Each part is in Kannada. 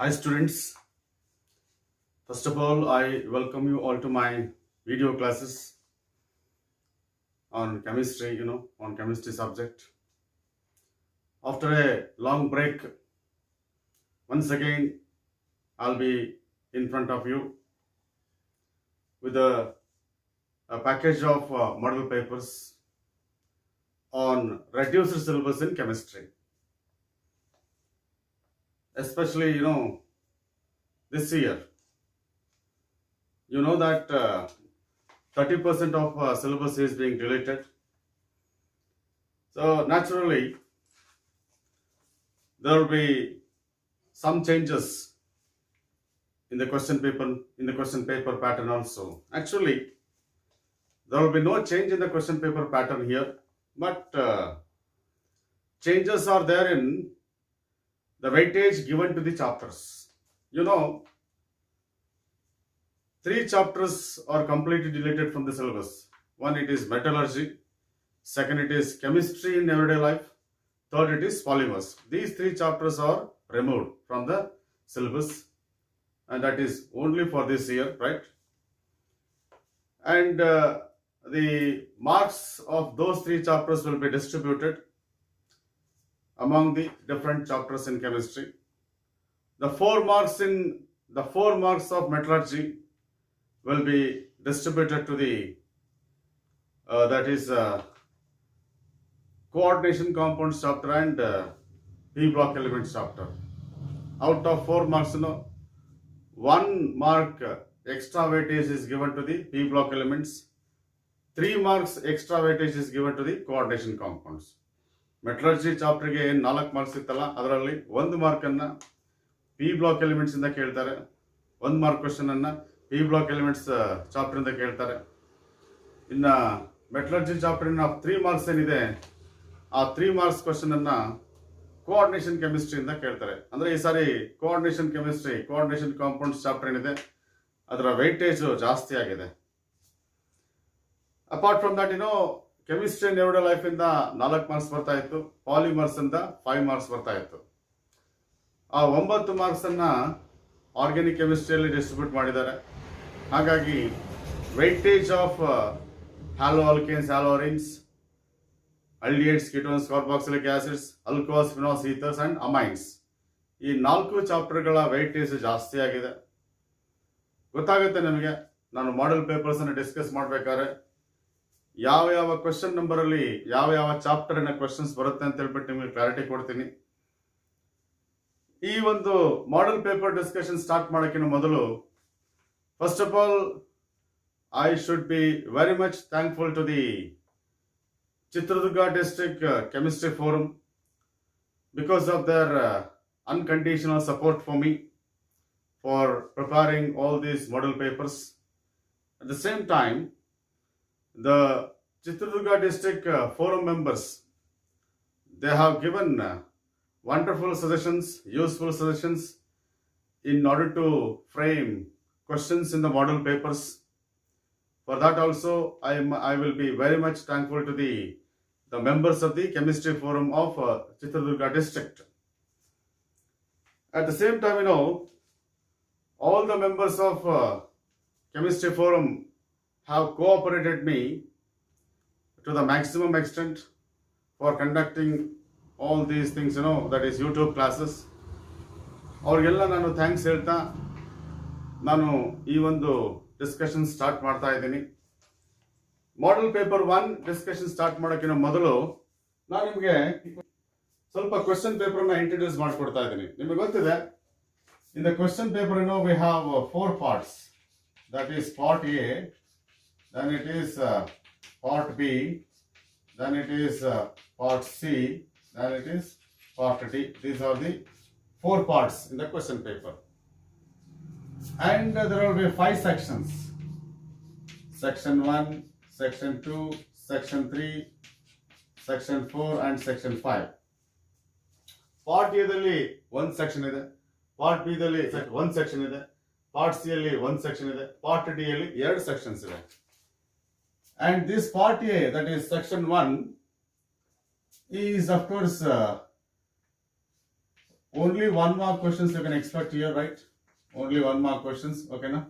Hi students, first of all I welcome you all to my video classes on chemistry, on chemistry subject. After a long break, once again I'll be in front of you with a package of model papers on reduced syllabus in chemistry. Especially, this year, you know that 30% of syllabus is being deleted. So naturally, there will be some changes in the question paper pattern also. Actually, there will be no change in the question paper pattern here, but changes are there in the weightage given to the chapters. You know, 3 chapters are completely deleted from the syllabus. One, it is metallurgy. Second, it is chemistry in everyday life. Third, it is polymers. These 3 chapters are removed from the syllabus, and that is only for this year, right? And the marks of those 3 chapters will be distributed among the different chapters in chemistry. The 4 marks of metallurgy will be distributed to the that is coordination compounds chapter and P block elements chapter. Out of 4 marks, 1 mark extra weightage is given to the P block elements. 3 marks extra weightage is given to the coordination compounds. ಮೆಟ್ಲರ್ಜಿ ಚಾಪ್ಟರ್ಗೆ ಏನು 4 ಮಾರ್ಕ್ಸ್ ಇತ್ತಲ್ಲ, ಅದರಲ್ಲಿ 1 ಮಾರ್ಕನ್ನು ಪಿ ಬ್ಲಾಕ್ ಎಲಿಮೆಂಟ್ಸ್ ಇಂದ ಕೇಳ್ತಾರೆ. 1 ಮಾರ್ಕ್ ಕ್ವಶನ್ ಅನ್ನ ಪಿ ಬ್ಲಾಕ್ ಎಲಿಮೆಂಟ್ಸ್ ಚಾಪ್ಟರ್ ಇಂದ ಕೇಳ್ತಾರೆ. ಇನ್ನ ಮೆಟ್ಲರ್ಜಿ ಚಾಪ್ಟರ್ನ 3 ಮಾರ್ಕ್ಸ್ ಏನಿದೆ, ಆ 3 ಮಾರ್ಕ್ಸ್ ಕ್ವಶನ್ ಅನ್ನ ಕೋಆರ್ಡಿನೇಷನ್ ಕೆಮಿಸ್ಟ್ರಿ ಇಂದ ಕೇಳ್ತಾರೆ. ಅಂದ್ರೆ ಈ ಸಾರಿ ಕೋಆರ್ಡಿನೇಷನ್ ಕಾಂಪೌಂಡ್ಸ್ ಚಾಪ್ಟರ್ ಏನಿದೆ, ಅದರ ವೆಯ್ಟೇಜ್ ಜಾಸ್ತಿ ಆಗಿದೆ. Apart from that, chemistry and everyday life ಇಂದ 4 ಮಾರ್ಕ್ಸ್ ಬರ್ತಾ ಇತ್ತು. ಪಾಲಿಮರ್ಸ್ ಇಂದ 5 ಮಾರ್ಕ್ಸ್ ಬರ್ತಾ ಇತ್ತು. ಆ 9 ಮಾರ್ಕ್ಸ್ ಅನ್ನ ಆರ್ಗ್ಯಾನಿಕ್ ಕೆಮಿಸ್ಟ್ರಿಯಲ್ಲಿ ಡಿಸ್ಟ್ರಿಬ್ಯೂಟ್ ಮಾಡಿದ್ದಾರೆ. ಹಾಗಾಗಿ weightage of haloalkanes, haloarenes, aldehydes, ketones, carboxylic acids, alcohols, phenols, ethers and amines, ಈ 4 ಚಾಪ್ಟರ್ಗಳ ವೆಯ್ಟೇಜ್ ಜಾಸ್ತಿ ಆಗಿದೆ. ಗೊತ್ತಾಗುತ್ತೆ ನಿಮಗೆ, ನಾನು ಮಾಡೆಲ್ ಪೇಪರ್ಸ್ ಅನ್ನು ಡಿಸ್ಕಸ್ ಮಾಡಬೇಕಾದ್ರೆ ಯಾವ ಕ್ವೆಶ್ಚನ್ ನಂಬರ್ ಅಲ್ಲಿ ಯಾವ ಚಾಪ್ಟರ್ನ ಕ್ವೆಶನ್ಸ್ ಬರುತ್ತೆ ಅಂತ ಹೇಳ್ಬಿಟ್ಟು ನಿಮಗೆ ಕ್ಲಾರಿಟಿ ಕೊಡ್ತೀನಿ. ಈ ಒಂದು ಮಾಡೆಲ್ ಪೇಪರ್ ಡಿಸ್ಕಷನ್ ಸ್ಟಾರ್ಟ್ ಮಾಡೋಕ್ಕಿಂತ ಮೊದಲು, first of all I should be very much thankful to the Chitradurga district chemistry forum because of their unconditional support for me for preparing all these model papers. At the same time, the Chitradurga district forum members, they have given wonderful suggestions, useful suggestions in order to frame questions in the model papers. For that also, I will be very much thankful to the members of the chemistry forum of Chitradurga district. At the same time, all the members of chemistry forum have cooperated me to the maximum extent for conducting all these things, that is YouTube classes. ಅವ್ರಿಗೆಲ್ಲ ನಾನು ಥ್ಯಾಂಕ್ಸ್ ಹೇಳ್ತಾ ನಾನು ಈ ಒಂದು ಡಿಸ್ಕಷನ್ ಸ್ಟಾರ್ಟ್ ಮಾಡ್ತಾ ಇದ್ದೀನಿ. ಮಾಡೆಲ್ ಪೇಪರ್ 1 ಡಿಸ್ಕಷನ್ ಸ್ಟಾರ್ಟ್ ಮಾಡೋಕ್ಕಿಂತ ಮೊದಲು ನಾನು ನಿಮಗೆ ಸ್ವಲ್ಪ ಕ್ವೆಶ್ಚನ್ ಪೇಪರ್ನ ಇಂಟ್ರೊಡ್ಯೂಸ್ ಮಾಡಿಕೊಡ್ತಾ ಇದ್ದೀನಿ. ನಿಮಗೆ ಗೊತ್ತಿದೆ, in the question paper we have 4 parts. That is part A, then it is part B, then it is part C, then it is part D. These are the 4 parts in the question paper, and there will be 5 sections: section 1, section 2, section 3, section 4 and section 5. part A ದಲ್ಲಿ 1 section ಇದೆ, part B ದಲ್ಲಿ 1 section ಇದೆ, part C ಅಲ್ಲಿ 1 section ಇದೆ, part D ಅಲ್ಲಿ 2 sections ಇದೆ. And this part A, that is section 1, is of course only 1 mark questions you can expect here, right? Only 1 mark questions, okay na?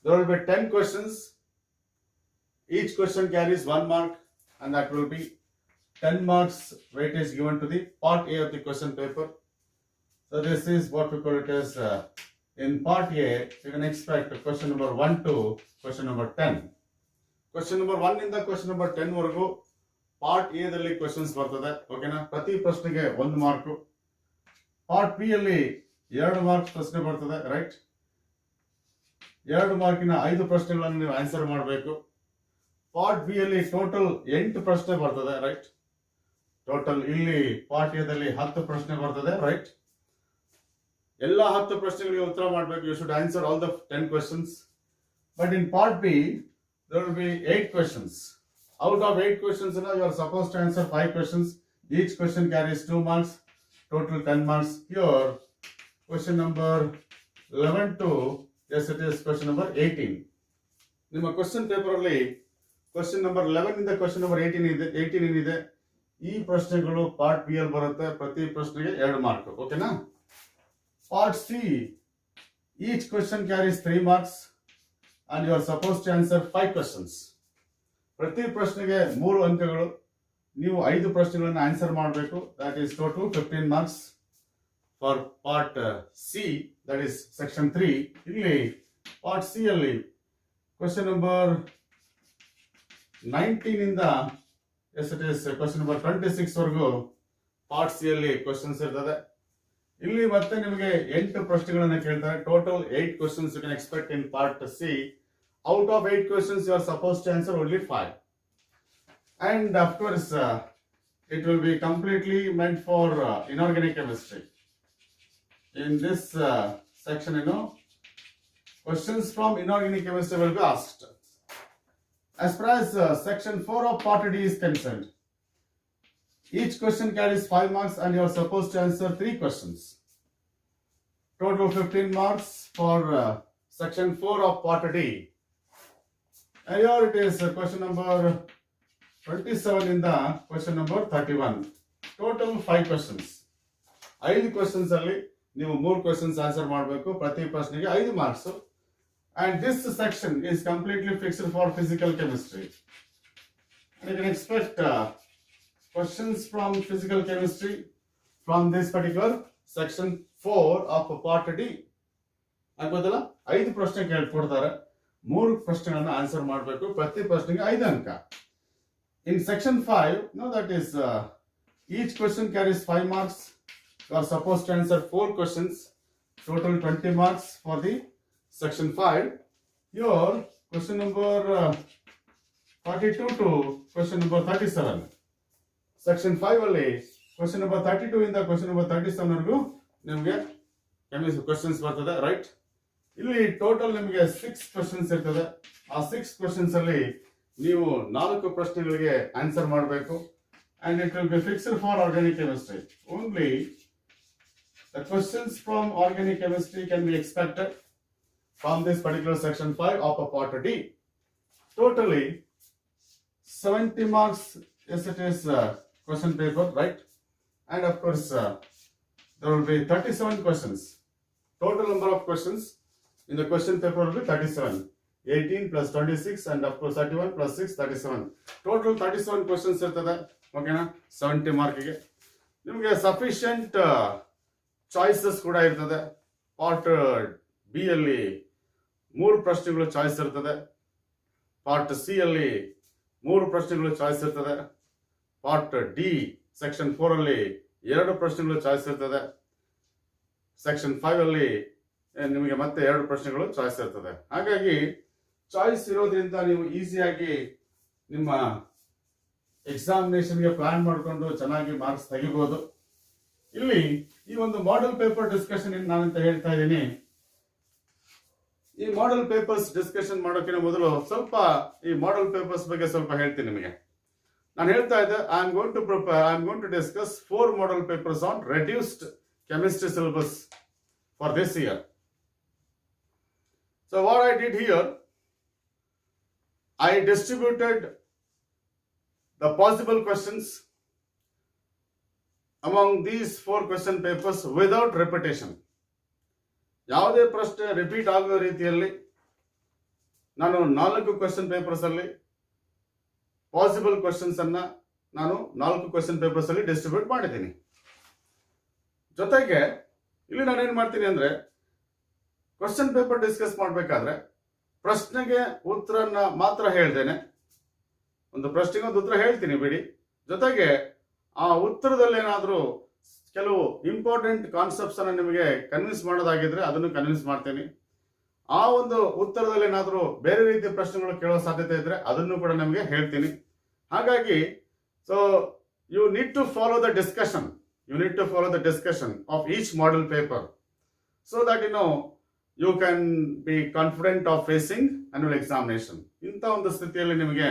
There will be 10 questions. Each question carries 1 mark, and that will be 10 marks weightage given to the part A of the question paper. So this is what we call it as in part A, you can expect question number 1 to question number 10. Question number 1 ಇಂದ question number 10 ವರೆಗೂ ಪಾರ್ಟ್ ಎ ದಲ್ಲಿ ಕ್ವೆಶ್ಚನ್ಸ್ ಬರ್ತದೆ, ಓಕೆನಾ? ಪ್ರತಿ ಪ್ರಶ್ನೆಗೆ 1 ಮಾರ್ಕ್. ಪಾರ್ಟ್ ಬಿ ಅಲ್ಲಿ 2 ಮಾರ್ಕ್ಸ್ ಪ್ರಶ್ನೆ ಬರ್ತದೆ, ರೈಟ್? 2 ಮಾರ್ಕಿನ 5 ಪ್ರಶ್ನೆಗಳನ್ನು ನೀವು ಆನ್ಸರ್ ಮಾಡಬೇಕು. ಪಾರ್ಟ್ ಬಿ ಅಲ್ಲಿ ಟೋಟಲ್ 8 ಪ್ರಶ್ನೆ ಬರ್ತದೆ, ರೈಟ್? ಟೋಟಲ್ ಇಲ್ಲಿ ಪಾರ್ಟ್ ಎ ದಲ್ಲಿ 10 ಪ್ರಶ್ನೆ ಬರ್ತದೆ, ರೈಟ್? ಎಲ್ಲ 10 ಪ್ರಶ್ನೆಗಳಿಗೆ ಉತ್ತರ ಮಾಡಬೇಕು. You should answer all the 10 questions. But in part B, there will be 8 questions. Out of 8 questions, you are supposed to answer 5 questions. Each question carries 2 marks, total 10 marks. Here, question number 11 to, yes, it is question number 18. ನಿಮ್ಮ ಕ್ವಶನ್ ಪೇಪರ್ ಅಲ್ಲಿ ಕ್ವಶನ್ ನಂಬರ್ 11 ಇಂದ ಕ್ವಶನ್ ನಂಬರ್ 18 ಏನಿದೆ, ಈ ಪ್ರಶ್ನೆಗಳು ಪಾರ್ಟ್ ಬಿ ಅಲ್ಲಿ ಬರುತ್ತೆ. ಪ್ರತಿ ಪ್ರಶ್ನೆಗೆ 2 ಮಾರ್ಕ್, ಓಕೆನಾ? Part C, each question carries 3 marks and you are supposed to answer 5 questions. ಪ್ರತಿ ಪ್ರಶ್ನೆಗೆ 3 ಅಂಕಗಳು. ನೀವು 5 ಪ್ರಶ್ನೆಗಳನ್ನು ಆನ್ಸರ್ ಮಾಡಬೇಕು. That is total 15 marks for part C, that is section 3. ಇಲ್ಲಿ part C ಅಲ್ಲಿ question number 19 ಇಂದ, yes it is question number 26 ವರೆಗೂ part C ಅಲ್ಲಿ questions ಇರ್ತದೆ. ಇಲ್ಲಿ ಮತ್ತೆ ನಿಮಗೆ 8 ಪ್ರಶ್ನೆಗಳನ್ನು ಕೇಳ್ತಾರೆ. Total 8 questions you can expect in part C. Out of 8 questions you are supposed to answer only 5. And of course it will be completely meant for inorganic chemistry. In this section, questions from inorganic chemistry will be asked. As far as section 4 of part D is concerned, each question carries 5 marks and you are supposed to answer 3 questions. Total 15 marks for section 4 of part D. And here it is question number 27 in the question number 31. Total 5 questions. 5 questions ಅಲ್ಲಿ ನೀವು 3 questions answer ಮಾಡಬೇಕು. ಪ್ರತಿ ಪ್ರಶ್ನೆಗೆ 5 marks. And this section is completely fixed for physical chemistry. And you can expect questions from physical chemistry from this particular section 4 of part D. ಆಗ್ಬೋದಲ್ಲ? 5 ಪ್ರಶ್ನೆ ಕೇಳ್ಕೊಡ್ತಾರೆ. 3 ಪ್ರಶ್ನೆಗಳನ್ನ ಆನ್ಸರ್ ಮಾಡಬೇಕು. ಪ್ರತಿ ಪ್ರಶ್ನೆಗೆ 5 ಅಂಕ. In section 5, that is each question carries 5 marks. You are supposed to answer 4 questions. Total 20 marks for the section 5. Your question number 42 to question number 37. Section 5 ಅಲ್ಲಿ question number 32 ಇಂದ question number 37 ವರೆಗೂ ನಿಮಗೆ ಕೆಮಿಸ್ಟ್ರಿ ಕ್ವೆಶ್ಚನ್ಸ್ ಬರ್ತದೆ, ರೈಟ್? ಇಲ್ಲಿ ಟೋಟಲ್ ನಿಮಗೆ 6 ಕ್ವೆಶ್ಚನ್ಸ್ ಇರ್ತದೆ. ಆ 6 ಕ್ವೆಶ್ಚನ್ಸ್ ಅಲ್ಲಿ ನೀವು 4 ಪ್ರಶ್ನೆಗಳಿಗೆ ಆನ್ಸರ್ ಮಾಡಬೇಕು. And it will be fixed for organic chemistry. Only the questions from organic chemistry can be expected from this particular section 5 of part D. Totally 70 marks. Yes, it is question paper, right? And of course there will be 37 questions. Total number of questions in the question paper will be 37. 18 plus 26 and of course 31 plus 6, 37. Total 37 questions ಇರ್ತದೆ, ಓಕೆನಾ? 70 ಮಾರ್ಕಿಗೆ ನಿಮಗೆ ಸಫಿಷಿಯಂಟ್ ಚಾಯ್ಸಸ್ ಕೂಡ ಇರ್ತದೆ. ಪಾರ್ಟ್ ಬಿ ಅಲ್ಲಿ 3 ಪ್ರಶ್ನೆಗಳು ಚಾಯ್ಸ್ ಇರ್ತದೆ. ಪಾರ್ಟ್ ಸಿ ಅಲ್ಲಿ 3 ಪ್ರಶ್ನೆಗಳು ಚಾಯ್ಸ್ ಇರ್ತದೆ. ಪಾರ್ಟ್ ಡಿ ಸೆಕ್ಷನ್ 4 ಅಲ್ಲಿ 2 ಪ್ರಶ್ನೆಗಳು ಚಾಯ್ಸ್ ಇರ್ತದೆ. ಸೆಕ್ಷನ್ 5 ಅಲ್ಲಿ ನಿಮಗೆ ಮತ್ತೆ 2 ಪ್ರಶ್ನೆಗಳು ಚಾಯ್ಸ್ ಇರ್ತದೆ. ಹಾಗಾಗಿ ಚಾಯ್ಸ್ ಇರೋದ್ರಿಂದ ನೀವು ಈಸಿಯಾಗಿ ನಿಮ್ಮ ಎಕ್ಸಾಮಿನೇಷನ್ಗೆ ಪ್ಲಾನ್ ಮಾಡಿಕೊಂಡು ಚೆನ್ನಾಗಿ ಮಾರ್ಕ್ಸ್ ತೆಗಿಬಹುದು. ಇಲ್ಲಿ ಈ ಒಂದು ಮಾಡೆಲ್ ಪೇಪರ್ ಡಿಸ್ಕಷನ್ ನಾನಂತ ಹೇಳ್ತಾ ಇದ್ದೀನಿ. ಈ ಮಾಡೆಲ್ ಪೇಪರ್ಸ್ ಡಿಸ್ಕಷನ್ ಮಾಡೋಕ್ಕಿಂತ ಮೊದಲು ಸ್ವಲ್ಪ ಈ ಮಾಡೆಲ್ ಪೇಪರ್ಸ್ ಬಗ್ಗೆ ಸ್ವಲ್ಪ ಹೇಳ್ತೀನಿ ನಿಮಗೆ. ನಾನು ಹೇಳ್ತಾ ಇದ್ದೆ I am going to discuss 4 model papers on reduced chemistry syllabus for this year. So what I did here, I distributed the possible questions among these 4 question papers without repetition. ಯಾವುದೇ ಪ್ರಶ್ನೆ ರಿಪೀಟ್ ಆಗೋ ರೀತಿಯಲ್ಲಿ ನಾನು 4 ಕ್ವೆಶ್ಚನ್ ಪೇಪರ್ಸ್ ಅಲ್ಲಿ ಪಾಸಿಬಲ್ ಕ್ವೆಶ್ಚನ್ಸ್ ಅನ್ನ ನಾನು 4 ಕ್ವೆಶ್ಚನ್ ಪೇಪರ್ಸ್ ಅಲ್ಲಿ ಡಿಸ್ಟ್ರಿಬ್ಯೂಟ್ ಮಾಡಿದ್ದೀನಿ. ಜೊತೆಗೆ ಇಲ್ಲಿ ನಾನೇನ್ ಮಾಡ್ತೀನಿ ಅಂದ್ರೆ ಕ್ವೆಶ್ಚನ್ ಪೇಪರ್ ಡಿಸ್ಕಸ್ ಮಾಡಬೇಕಾದ್ರೆ ಪ್ರಶ್ನೆಗೆ ಉತ್ತರನ ಮಾತ್ರ ಹೇಳ್ತೇನೆ. ಒಂದು ಪ್ರಶ್ನೆಗೆ ಒಂದು ಉತ್ತರ ಹೇಳ್ತೀನಿ ಬಿಡಿ, ಜೊತೆಗೆ ಆ ಉತ್ತರದಲ್ಲಿ ಏನಾದರೂ ಕೆಲವು ಇಂಪಾರ್ಟೆಂಟ್ ಕಾನ್ಸೆಪ್ಟ್ಸ್ ಅನ್ನ ನಿಮಗೆ ಕನ್ವಿನ್ಸ್ ಮಾಡೋದಾಗಿದ್ರೆ ಅದನ್ನು ಕನ್ವಿನ್ಸ್ ಮಾಡ್ತೀನಿ. ಆ ಒಂದು ಉತ್ತರದಲ್ಲಿ ಏನಾದರೂ ಬೇರೆ ರೀತಿಯ ಪ್ರಶ್ನೆಗಳು ಕೇಳೋ ಸಾಧ್ಯತೆ ಇದ್ರೆ ಅದನ್ನು ಕೂಡ ನಿಮಗೆ ಹೇಳ್ತೀನಿ. ಹಾಗಾಗಿ so you need to follow the discussion, of each model paper so that you can be confident of facing annual examination. ಇಂಥ ಒಂದು ಸ್ಥಿತಿಯಲ್ಲಿ ನಿಮಗೆ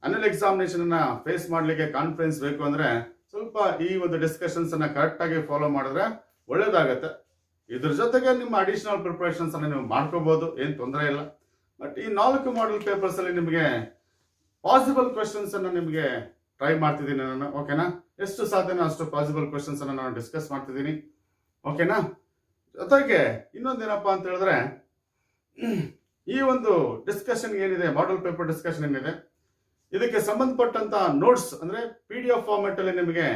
ಅನ್ಯುವಲ್ ಎಕ್ಸಾಮಿನೇಷನ್ ಅನ್ನ ಫೇಸ್ ಮಾಡಲಿಕ್ಕೆ ಕಾನ್ಫಿಡೆನ್ಸ್ ಬೇಕು ಅಂದ್ರೆ ಸ್ವಲ್ಪ ಈ ಒಂದು ಡಿಸ್ಕಷನ್ಸ್ ಅನ್ನ ಕರೆಕ್ಟ್ ಆಗಿ ಫಾಲೋ ಮಾಡಿದ್ರೆ ಒಳ್ಳೇದಾಗತ್ತೆ. ಇದ್ರ ಜೊತೆಗೆ ನಿಮ್ಮ ಅಡಿಷನಲ್ ಪ್ರಿಪರೇಷನ್ಸ್ ಅನ್ನ ನೀವು ಮಾಡ್ಕೋಬಹುದು, ಏನ್ ತೊಂದರೆ ಇಲ್ಲ. ಬಟ್ ಈ 4 ಮಾಡೆಲ್ ಪೇಪರ್ಸ್ ಅಲ್ಲಿ ನಿಮಗೆ ಪಾಸಿಬಲ್ ಕ್ವೆಶ್ಚನ್ಸ್ ಅನ್ನ ನಿಮಗೆ ಟ್ರೈ ಮಾಡ್ತಿದ್ದೀನಿ ನಾನು. ಓಕೆನಾ? ಎಷ್ಟು ಸಾಧ್ಯನೋ ಅಷ್ಟು ಪಾಸಿಬಲ್ ಕ್ವೆಶ್ಚನ್ಸ್ ಅನ್ನ ನಾನು ಡಿಸ್ಕಸ್ ಮಾಡ್ತಿದ್ದೀನಿ. ಓಕೆನಾ? ಜೊತೆಗೆ ಇನ್ನೊಂದೇನಪ್ಪಾ ಅಂತ ಹೇಳಿದ್ರೆ ಈ ಒಂದು ಡಿಸ್ಕಷನ್ ಏನಿದೆ, ಮಾಡೆಲ್ ಪೇಪರ್ ಡಿಸ್ಕಷನ್ ಏನಿದೆ, ಇದಕ್ಕೆ ಸಂಬಂಧಪಟ್ಟಂತ ನೋಟ್ಸ್ ಅಂದ್ರೆ PDF ಫಾರ್ಮೆಟ್ ಅಲ್ಲಿ ನಿಮಗೆ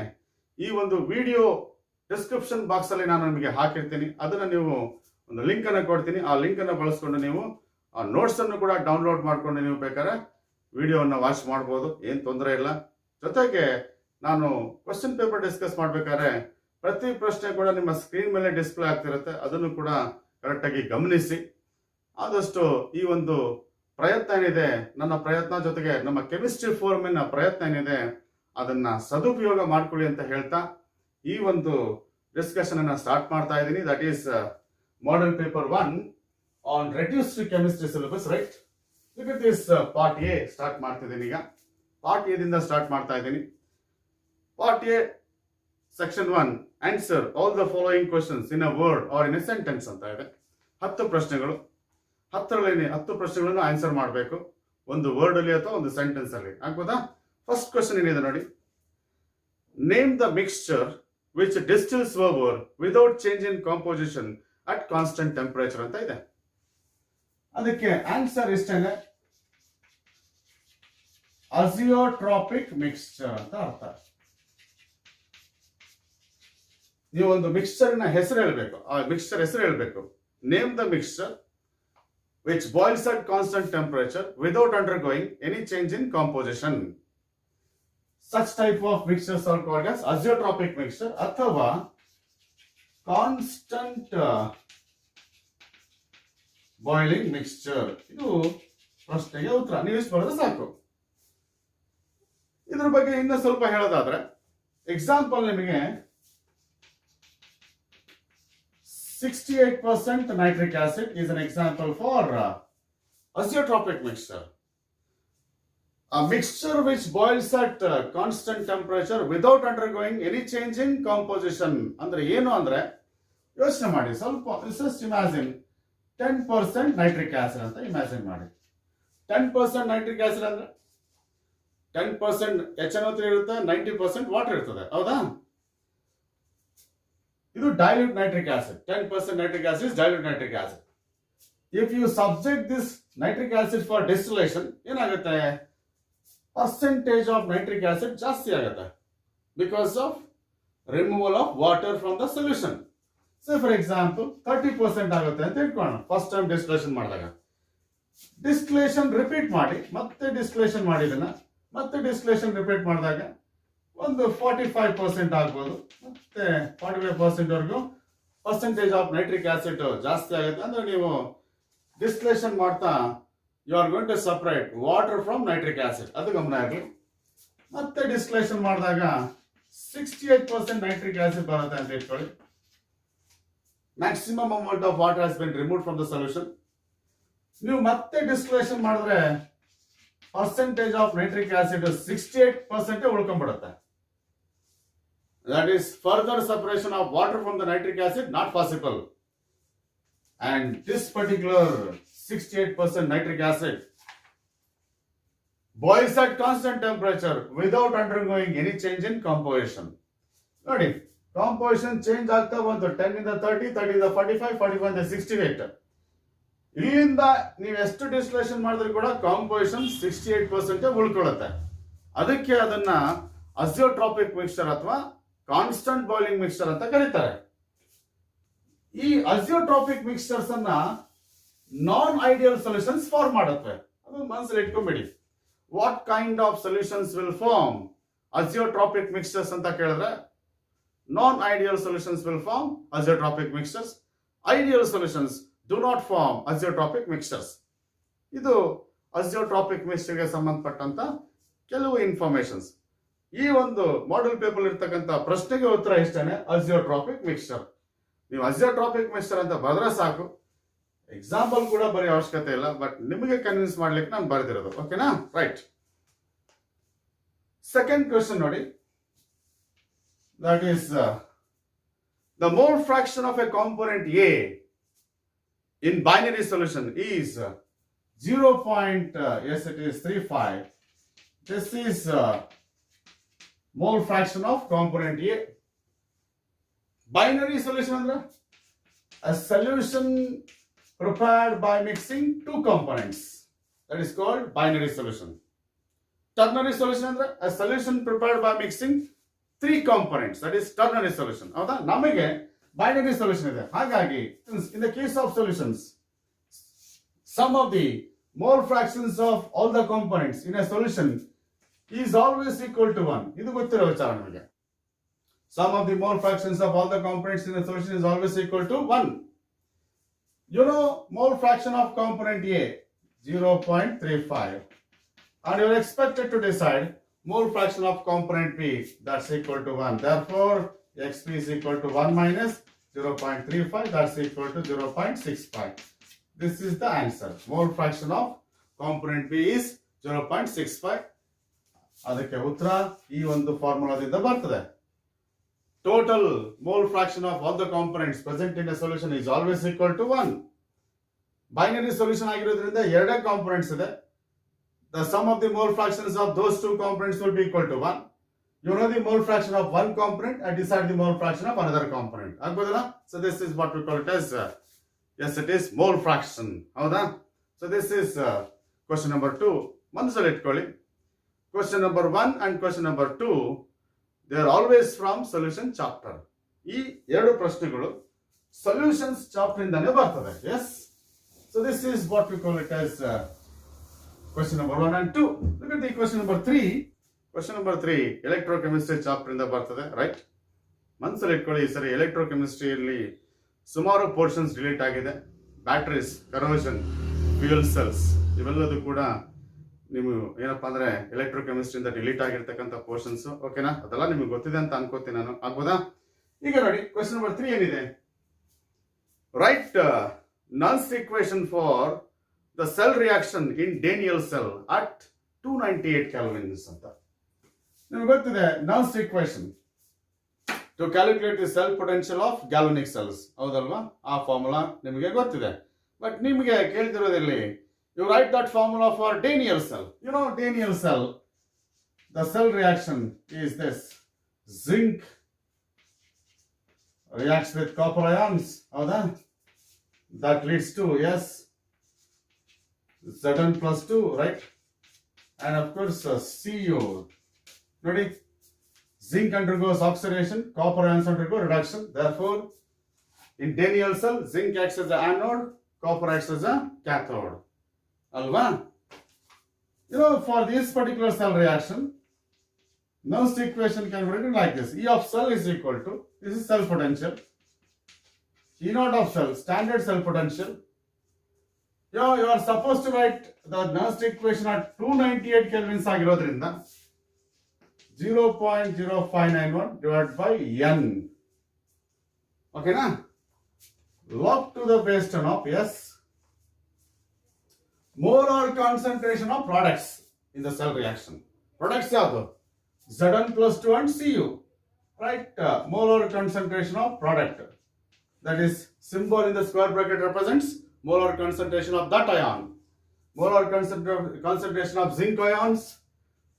ಈ ಒಂದು ವಿಡಿಯೋ ಡಿಸ್ಕ್ರಿಪ್ಷನ್ ಬಾಕ್ಸ್ ಅಲ್ಲಿ ನಾನು ನಿಮಗೆ ಹಾಕಿರ್ತೀನಿ. ಅದನ್ನ ನೀವು ಒಂದು ಲಿಂಕ್ ಅನ್ನು ಕೊಡ್ತೀನಿ. ಆ ಲಿಂಕ್ ಅನ್ನು ಬಳಸ್ಕೊಂಡು ನೀವು ಆ ನೋಟ್ಸ್ ಅನ್ನು ಕೂಡ ಡೌನ್ಲೋಡ್ ಮಾಡ್ಕೊಂಡು ನೀವು ಬೇಕಾದ್ರೆ ವಿಡಿಯೋವನ್ನು ವಾಚ್ ಮಾಡಬಹುದು, ಏನ್ ತೊಂದರೆ ಇಲ್ಲ. ಜೊತೆಗೆ ನಾನು ಕ್ವಶನ್ ಪೇಪರ್ ಡಿಸ್ಕಸ್ ಮಾಡ್ಬೇಕಾದ್ರೆ ಪ್ರತಿ ಪ್ರಶ್ನೆ ಕೂಡ ನಿಮ್ಮ ಸ್ಕ್ರೀನ್ ಮೇಲೆ ಡಿಸ್ಪ್ಲೇ ಆಗ್ತಿರುತ್ತೆ, ಅದನ್ನು ಕೂಡ ಕರೆಕ್ಟ್ ಆಗಿ ಗಮನಿಸಿ. ಆದಷ್ಟು ಈ ಒಂದು ಪ್ರಯತ್ನ ಏನಿದೆ, ನನ್ನ ಪ್ರಯತ್ನ ಜೊತೆಗೆ ನಮ್ಮ ಕೆಮಿಸ್ಟ್ರಿ ಫೋರಮಿನ ಪ್ರಯತ್ನ ಏನಿದೆ ಅದನ್ನ ಸದುಪಯೋಗ ಮಾಡ್ಕೊಳ್ಳಿ ಅಂತ ಹೇಳ್ತಾ ಈ ಒಂದು ಡಿಸ್ಕಷನ್ ಅನ್ನ ಸ್ಟಾರ್ಟ್ ಮಾಡ್ತಾ ಇದ್ದೀನಿ. That is model paper 1 on reduced chemistry syllabus, right? Look this part A start ಮಾಡ್ತಿದ್ದೀನಿ. ಈಗ ಪಾರ್ಟ್ ಎ ದಿಂದ ಸ್ಟಾರ್ಟ್ ಮಾಡ್ತಾ ಇದ್ದೀನಿ. Part A section 1 answer all the following questions in a word or in a sentence ಅಂತ ಇದೆ. 10 ಪ್ರಶ್ನೆಗಳು, 10 ಪ್ರಶ್ನೆಗಳನ್ನು ಆನ್ಸರ್ ಮಾಡಬೇಕು, ಒಂದು ವರ್ಡ್ ಅಲ್ಲಿ ಅಥವಾ ಒಂದು ಸೆಂಟೆನ್ಸ್ ಅಲ್ಲಿ. ಆಗ್ಬೋದಾ? ಫಸ್ಟ್ ಕ್ವೆಶ್ಚನ್ ಏನಿದೆ ನೋಡಿ, name the mixture which distils water without change in composition at constant temperature ಅಂತ ಇದೆ. ಅದಕ್ಕೆ ಆನ್ಸರ್ ಇಷ್ಟೇನೆ, ಅಜಿಯೋಟ್ರಾಪಿಕ್ ಮಿಕ್ಸ್ಚರ್ ಅಂತ ಅರ್ಥ. ನೀವು ಒಂದು ಮಿಕ್ಸ್ಚರ್ನ ಹೆಸರು ಹೇಳಬೇಕು, ಆ ಮಿಕ್ಸ್ಚರ್ ಹೆಸರು ಹೇಳಬೇಕು. Name the mixture which boils at constant temperature without undergoing any change in composition. Such type of mixtures are called as azeotropic mixture ಅಥವಾ constant boiling mixture. ಇದು ಪ್ರಶ್ನೆಗೆ ಉತ್ತರ, ನೀವು ಇಷ್ಟು ಬರೆದ್ರೆ ಸಾಕು. ಇದ್ರ ಬಗ್ಗೆ ಇನ್ನೂ ಸ್ವಲ್ಪ ಹೇಳೋದಾದ್ರೆ ಎಕ್ಸಾಂಪಲ್ ನಿಮಗೆ 68% nitric acid is an example for azeotropic mixture. A mixture which boils at constant temperature without undergoing any change in composition. ಅಂದ್ರೆ ಏನು ಅಂದ್ರೆ ಯೋಚನೆ ಮಾಡಿ ಸ್ವಲ್ಪ. just imagine 10% nitric acid ಅಂತ ಇಮ್ಯಾಜಿನ್ ಮಾಡಿ. 10% nitric acid ಅಂದ್ರೆ 10% HNO3 ಇರುತ್ತೆ, 90% ವಾಟರ್ ಇರ್ತದೆ, ಹೌದಾ? ಇದು dilute nitric acid. 10% nitric acid is dilute nitric acid. If you subject this nitric acid for distillation, ಏನಾಗುತ್ತೆ? percentage of nitric acid ಜಾಸ್ತಿ ಆಗುತ್ತೆ because of removal of water from the solution. So for example 30% ಆಗುತ್ತೆ ಅಂತ ಇಟ್ಕೊಳ್ಳೋಣ. ಫಸ್ಟ್ ಟೈಮ್ ಡಿಸ್ಟಿಲೇಷನ್ ಮಾಡಿದಾಗ ಡಿಸ್ಟಿಲೇಷನ್ ರಿಪೀಟ್ ಮಾಡಿ ಮತ್ತೆ ಡಿಸ್ಟಿಲೇಷನ್ ಮಾಡಿದನ್ನ ಮತ್ತೆ ಡಿಸ್ಟಿಲೇಷನ್ ರಿಪೀಟ್ ಮಾಡಿದಾಗ ಒಂದು 45% ಆಗ್ಬೋದು, ಮತ್ತೆ 45% ವರೆಗೂ ಪರ್ಸೆಂಟೇಜ್ ಆಫ್ ನೈಟ್ರಿಕ್ ಆಸಿಡ್ ಜಾಸ್ತಿ ಆಗುತ್ತೆ. ಅಂದ್ರೆ ನೀವು ಡಿಸ್ಟಿಲೇಷನ್ ಮಾಡ್ತಾ you are going to separate water from nitric acid, ಅದು ಗಮನ ಇರಲಿ. ಮತ್ತೆ ಡಿಸ್ಟಿಲೇಷನ್ ಮಾಡಿದಾಗ 68% ನೈಟ್ರಿಕ್ ಆಸಿಡ್ ಬರುತ್ತೆ ಅಂತ ಇಟ್ಕೊಳ್ಳಿ. Maximum amount of water has been remove from the solution. ನೀವು ಮತ್ತೆ ಡಿಸ್ಟಿಲೇಷನ್ ಮಾಡಿದ್ರೆ percentage of nitric acid 68% ಉಳ್ಕೊಂಡ್ಬಿಡುತ್ತೆ. That is further separation of water from the nitric acid not possible. And this particular 68% nitric acid boils at constant temperature without undergoing any change in composition. ನೋಡಿ ಕಾಂಪೋಸಿಷನ್ ಚೇಂಜ್ ಆಗ್ತಾ ಬಂತು 10 ಇಂದ 30, 30 ಇಂದ 45, 45 ಇಂದ 68. ಇಲ್ಲಿಂದ ನೀವು ಎಷ್ಟು ಡಿಸ್ಟಿಲೇಷನ್ ಮಾಡಿದ್ರು ಕೂಡ ಕಾಂಪೋಸಿಷನ್ 68% ಉಳ್ಕೊಳ್ಳುತ್ತೆ. ಅದಕ್ಕೆ ಅದನ್ನ ಅಜಿಯೋಟ್ರಾಪಿಕ್ ಮಿಕ್ಸ್ಚರ್ ಅಥವಾ ಕಾನ್ಸ್ಟಂಟ್ ಬಾಯ್ಲಿಂಗ್ ಮಿಕ್ಸ್ಚರ್ ಅಂತ ಕರೀತಾರೆ. ಈ ಅಜಿಯೋಟ್ರಾಪಿಕ್ ಮಿಕ್ಸ್ಚರ್ಸ್ ಅನ್ನ ನಾನ್ ಐಡಿಯಲ್ ಸೊಲ್ಯೂಷನ್ಸ್ ಫಾರ್ಮ್ ಮಾಡುತ್ತವೆ. ಅದು ಮನಸ್ಸಲ್ಲಿ ಇಟ್ಕೊಂಡ್ಬಿಡಿ. What kind of solutions will form azeotropic mixtures ಅಂತ ಕೇಳಿದ್ರೆ non-ideal solutions will form azeotropic mixtures. Ideal solutions do not form azeotropic mixtures. ಇದು ಅಜಿಯೋಟ್ರಾಪಿಕ್ ಮಿಕ್ಸ್ಚರ್ಗೆ ಸಂಬಂಧಪಟ್ಟಂತ ಕೆಲವು ಇನ್ಫಾರ್ಮೇಶನ್ಸ್. ಈ ಒಂದು ಮಾಡೆಲ್ ಪೇಪರ್ ಇರ್ತಕ್ಕಂಥ ಪ್ರಶ್ನೆಗೆ ಉತ್ತರ ಇಷ್ಟೇನೆ, ಅಜಿಯೋಟ್ರಾಪಿಕ್ ಮಿಕ್ಸ್ಚರ್. ನೀವು ಅಜಿಯೋಟ್ರಾಪಿಕ್ ಮಿಕ್ಸ್ಚರ್ ಅಂತ ಬರೆದ್ರೆ ಸಾಕು, ಎಕ್ಸಾಂಪಲ್ ಕೂಡ ಬರೆಯೋ ಅವಶ್ಯಕತೆ ಇಲ್ಲ. ಬಟ್ ನಿಮಗೆ ಕನ್ವಿನ್ಸ್ ಮಾಡ್ಲಿಕ್ಕೆ ನಾನು ಬರೆದಿರೋದು. ಓಕೆನಾ? ರೈಟ್. ಸೆಕೆಂಡ್ ಕ್ವೆಶ್ಚನ್ ನೋಡಿ. That is the mole fraction of a component A in binary solution is 0.35. This is mole fraction of component A. Binary solution andre a solution prepared by mixing two components. That is called binary solution. Ternary solution andre a solution prepared by mixing three components, that is ternary solution. ಹೌದಾ? ನಮಗೆ ಬೈನರಿ ಸೊಲ್ಯೂಷನ್ ಇದೆ. ಹಾಗಾಗಿ in the case of solutions, sum of the mole fractions of all the components in a solution is always equal to 1. ಇದು ಗೊತ್ತಿರೋ ವಿಚಾರ ನಮಗೆ. Sum of the mole fractions of all the components in a solution is always equal to 1. You know mole fraction of component A 0.35, and you are expected to decide mole fraction of component B, that's equal to 1. Therefore, XP is equal to 1 minus 0.35, that's equal to 0.65. This is the answer. Mole fraction of component B is 0.65. ಅದಕ್ಕೆ ಉತ್ತರ ಈ ಒಂದು ಫಾರ್ಮುಲಾದಿಂದ ಬರ್ತದೆ. Total mole fraction of all the components present in a solution is always equal to 1. Binary solution ಆಗಿರೋದ್ರಿಂದ ಎರಡೇ ಕಾಂಪೊನೆಂಟ್ಸ್ ಇದೆ. The sum of the mole fractions of those two components will be equal to 1. You know the mole fraction of one component and decide the mole fraction of another component. Agboda? So this is what we call it as, yes, it is mole fraction. Howda? So this is question number 2. Manasali itkolli. Question number 1 and question number 2, they are always from solution chapter. ಈ ಎರಡು ಪ್ರಶ್ನೆಗಳು ಸೊಲ್ಯೂಷನ್ಸ್ ಚಾಪ್ಟರ್ ಇಂದಾನೆ ಬರ್ತದೆ. Yes? So this is what we call it as question number 1 and 2. Look at the question number 3. Question number 3 electrochemistry chapter ಇಂದ ಬರ್ತದೆ. ರೈಟ್? ಮನಸ್ಸಲ್ಲಿ ಇಟ್ಕೊಳ್ಳಿ. ಸರಿ, ಎಲೆಕ್ಟ್ರೋಕೆಮಿಸ್ಟ್ರಿಯಲ್ಲಿ ಸುಮಾರು ಪೋರ್ಷನ್ಸ್ ಡಿಲೀಟ್ ಆಗಿದೆ. ಬ್ಯಾಟರೀಸ್, ಕರೋಷನ್, ಫ್ಯೂಯಲ್ ಸೆಲ್ಸ್ ಇವೆಲ್ಲದೂ ಕೂಡ ನೀವು ಏನಪ್ಪಾ ಅಂದ್ರೆ ಎಲೆಕ್ಟ್ರೋಕೆಮಿಸ್ಟ್ರಿಯಿಂದ ಡಿಲೀಟ್ ಆಗಿರ್ತಕ್ಕಂಥ ಪೋರ್ಷನ್ಸ್. ಓಕೆನಾ? ಅದೆಲ್ಲ ನಿಮಗೆ ಗೊತ್ತಿದೆ ಅಂತ ಅನ್ಕೋತೀನಿ ನಾನು. ಆಗ್ಬೋದಾ? ಈಗ ನೋಡಿ ಕ್ವೆಶ್ಚನ್ ನಂಬರ್ 3 ಏನಿದೆ. Right Nernst equation for the cell reaction in Daniell cell at 298 kelvins ಅಂತ. ನಿಮಗೆ ಗೊತ್ತಿದೆ Nernst equation to calculate the cell potential of galvanic cells. ಹೌದಲ್ವಾ? ಆ ಫಾರ್ಮುಲಾ ನಿಮಗೆ ಗೊತ್ತಿದೆ. ಬಟ್ ನಿಮಗೆ ಕೇಳ್ತಿರೋದಿಲ್ಲಿ, you write that formula for Daniell cell. You know Daniell cell, the cell reaction is this: zinc reacts with copper ions. ಹೌದಾ? That leads to, yes, Zn plus 2, right? And of course Cu. Nodi, zinc undergoes oxidation, copper ions undergo reduction. Therefore, in Daniell cell, zinc acts as the anode, copper acts as a cathode. Alva? You know, for this particular cell reaction, Nernst equation can be written like this: E of cell is equal to, this is cell potential, E naught of cell, standard cell potential. You are supposed to write the Nernst equation at 298 kelvins ಆಗಿರೋದ್ರಿಂದ 0.0591 divided by N. Okay na? Log to the base 10 of, yes, molar concentration of products in the cell reaction. Products ಯಾವುದು? Zn plus 2 and Cu. Right? Molar concentration of product. That is, symbol in the square bracket represents molar concentration of that ion. Molar concentration of zinc ions,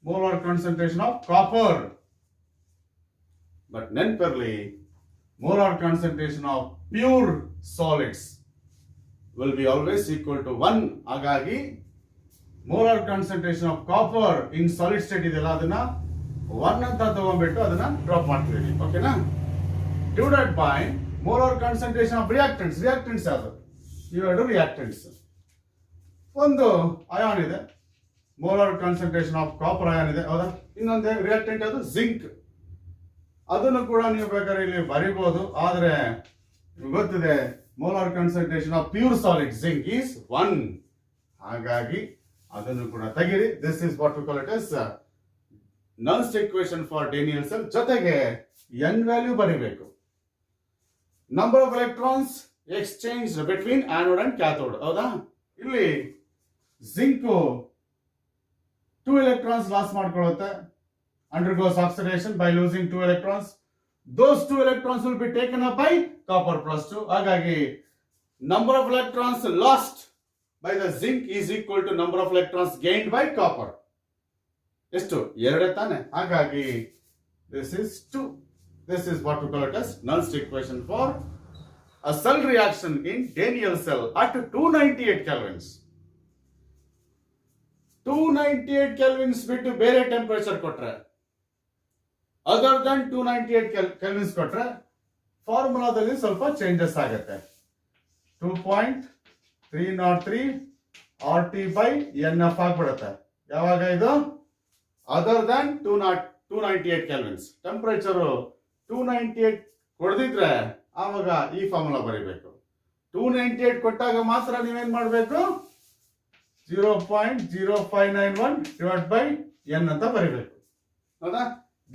molar concentration of copper. But ನೆನಪಿರಲಿ, molar concentration of pure solids will be always equal to 1. ಹಾಗಾಗಿ molar concentration of copper in solid state ಇದೆಯಲ್ಲ, ಅದನ್ನ 1 ಅಂತ ತಗೊಂಡ್ಬಿಟ್ಟು ಅದನ್ನ ಡ್ರಾಪ್ ಮಾಡ್ತೀವಿ. ಓಕೆನಾ? Divided by molar concentration of reactants. Reactants ಯಾವುದು? ಇವೆರಡು ರಿಯಾಕ್ಟೆಂಟ್ಸ್. ಒಂದು ಅಯಾನ್ ಇದೆ, molar concentration of copper ion ಇದೆ, ಹೌದಾ? ಇನ್ನೊಂದು ರಿಯಾಕ್ಟೆಂಟ್ ಅದು ಜಿಂಕ್. ಅದನ್ನು ಕೂಡ ನೀವು ಬೇಕಾದ್ರೆ ಇಲ್ಲಿ ಬರೀಬಹುದು, ಆದ್ರೆ ಗೊತ್ತಿದೆ molar concentration of pure solid zinc is 1. ಹಾಗಾಗಿ ಅದನ್ನು ಕೂಡ ತೆಗಿರಿ. This is what we call it as Nernst equation for Daniel cell. ಜೊತೆಗೆ ಎನ್ ವ್ಯಾಲ್ಯೂ ಬರೀಬೇಕು. Number of electrons exchange between anode and cathode, ಹೌದಾ? ಇಲ್ಲಿ ಜಿಂಕ್ 2 electrons ಲಾಸ್ ಮಾಡ್ಕೊಳ್ಳುತ್ತೆ, undergoes oxidation by losing 2 electrons. Those 2 electrons will be taken up by copper plus 2. ಹಾಗಾಗಿ number of electrons lost by the zinc is equal to number of electrons gained by copper. ಎಷ್ಟು? 2 ತಾನೆ. ಹಾಗಾಗಿ this is 2. This is what we call it as Nernst equation for a cell reaction in Daniell cell at 298 kelvins. 298 kelvins ಬಿಟ್ಟು ಬೇರೆ ಟೆಂಪರೇಚರ್ ಕೊಟ್ರೆ, ಅದರ್ ದನ್ 298 ಕೆಲ್ವಿನ್ಸ್ ಕೊಟ್ರೆ ಫಾರ್ಮುಲಾದಲ್ಲಿ ಸ್ವಲ್ಪ ಚೇಂಜಸ್ ಆಗುತ್ತೆ. 2.303 RT by NF ಆಗ್ಬಿಡುತ್ತೆ. ಯಾವಾಗ ಇದು? Other than 298 kelvins. ಟೆಂಪರೇಚರ್ 298 ಕೊಡದಿದ್ರೆ ಆವಾಗ ಈ ಫಾರ್ಮುಲಾ ಬರೀಬೇಕು. 298 ಕೊಟ್ಟಾಗ ಮಾತ್ರ ನೀವೇನ್ ಮಾಡಬೇಕು? 0.0591 ಡಿವೈಡ್ ಬೈ ಎನ್ ಅಂತ ಬರೀಬೇಕು, ಹೌದಾ?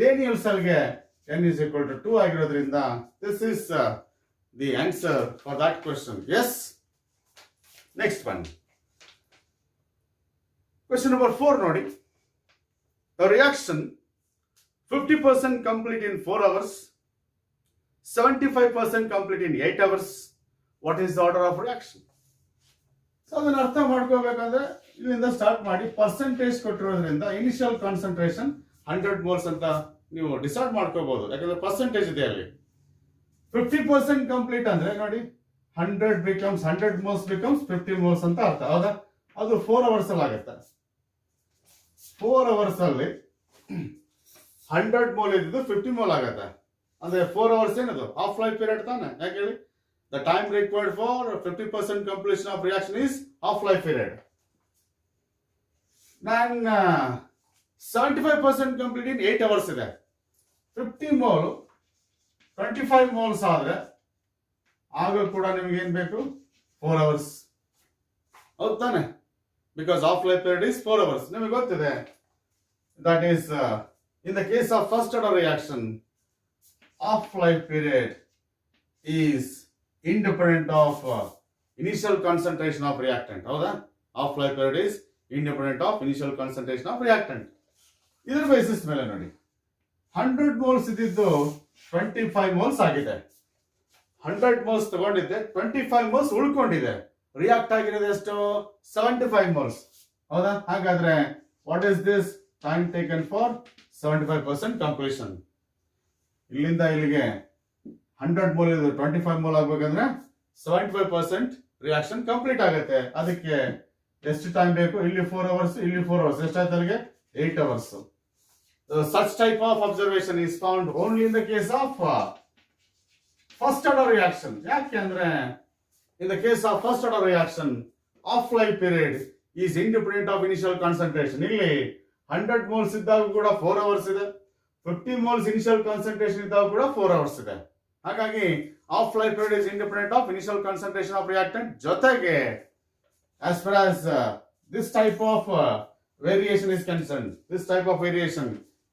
ಡೇನಿಯಲ್ ಸೆಲ್ಗೆ n is equal to 2 ಆಗಿರೋದ್ರಿಂದ this is the answer for that question. Yes. Next one, question number 4 ನೋಡಿ. A reaction 50% complete in 4 hours, 75% complete in 8 hours. What is the order of reaction? So ಅದನ್ನ ಅರ್ಥ ಮಾಡ್ಕೋಬೇಕಂದ್ರೆ ಇಲ್ಲಿಂದ ಸ್ಟಾರ್ಟ್ ಮಾಡಿ. ಪರ್ಸೆಂಟೇಜ್ ಕೊಟ್ಟಿರೋದ್ರಿಂದ ಇನಿಷಿಯಲ್ ಕಾನ್ಸಂಟ್ರೇಷನ್ 100 ಮೋಲ್ಸ್ ಅಂತ ನೀವು ಡಿಸೈಡ್ ಮಾಡ್ಕೋಬಹುದು, ಯಾಕಂದ್ರೆ ಪರ್ಸೆಂಟೇಜ್ ಇದೆ ಅಲ್ಲಿ. 50% ಕಂಪ್ಲೀಟ್ ಅಂದ್ರೆ ನೋಡಿ, 100 ಮೋಲ್ಸ್ ಬಿಕಮ್ಸ್ 50 ಮೋಲ್ಸ್ ಅಂತ ಅರ್ಥ, ಹೌದಾ? ಅದು 4 ಅವರ್ಸ್ ಅಲ್ಲಿ ಆಗುತ್ತೆ. 4 ಅವರ್ಸ್ ಅಲ್ಲಿ 100 ಮೋಲ್ ಇದ್ದು 50 ಮೋಲ್ ಆಗುತ್ತೆ. ಅಂದ್ರೆ 4 ಅವರ್ಸ್ ಏನದು? ಹಾಫ್ ಲೈಫ್ ಪೀರಿಯಡ್ ತಾನೆ. ಯಾಕೆ ಹೇಳಿ? The time required for 50% completion of reaction is half-life period. Then 75% complete in 8 hours ಇದೆ. 50 mole 25 moles ಆದ್ರೆ ಆಗ ಕೂಡ ನಿಮಗೆ ಏನ್ ಬೇಕು? 4 hours. ಹೌದು ತಾನೆ? Because half-life period is 4 hours. ನಿಮಗೆ ಗೊತ್ತಿದೆ. That is in the case of first order reaction, half-life period is independent of initial concentration of reactant, ಹೌದಾ? half-life period is independent of initial concentration of reactant. ಇದರ ಬೇಸಿಸ್ ಮೇಲೆ ನೋಡಿ, 100 ಮೋಲ್ಸ್ ಇದ್ದಿದ್ದು 25 ಮೋಲ್ಸ್ ಆಗಿದೆ. 100 ಮೋಲ್ಸ್ ತಗೊಂಡಿದ್ದೆ, 25 ಮೋಲ್ಸ್ ಉಳ್ಕೊಂಡಿದೆ. ರಿಯಾಕ್ಟ್ ಆಗಿರೋದು ಎಷ್ಟು? 75 ಮೋಲ್ಸ್, ಹೌದಾ? ಹಾಗಾದ್ರೆ what is this time taken for 75% completion? ಇಲ್ಲಿಂದ ಇಲ್ಲಿಗೆ 100 ಮೋಲ್ ಇದು 25 ಮೋಲ್ ಆಗ್ಬೇಕಂದ್ರೆ 75% ರಿಯಾಕ್ಷನ್ ಕಂಪ್ಲೀಟ್ ಆಗುತ್ತೆ. ಅದಕ್ಕೆ ಎಷ್ಟು ಟೈಮ್ ಬೇಕು? ಇಲ್ಲಿ 4 ಅವರ್ಸ್, ಇಲ್ಲಿ 4 ಅವರ್ಸ್, ಎಷ್ಟಾಯ್ತು ಅಲ್ಲಿಗೆ? 8 hours. Such type of observation is found only in the case of first order reaction. ಯಾಕೆಂದ್ರೆ in the case of first order reaction, half-life period is independent of initial concentration. ಇಲ್ಲಿ 100 ಮೋಲ್ಸ್ ಇದ್ದಾಗ ಕೂಡ 4 ಅವರ್ಸ್ ಇದೆ, 50 ಮೋಲ್ಸ್ ಇನಿಷಿಯಲ್ ಕಾನ್ಸಂಟ್ರೇಷನ್ ಇದ್ದಾಗ ಕೂಡ 4 ಅವರ್ಸ್ ಇದೆ. ಹಾಗಾಗಿ half-life period is independent of initial concentration of reactant. ಜೊತೆಗೆ as far as this type of variation is concerned, this type of variation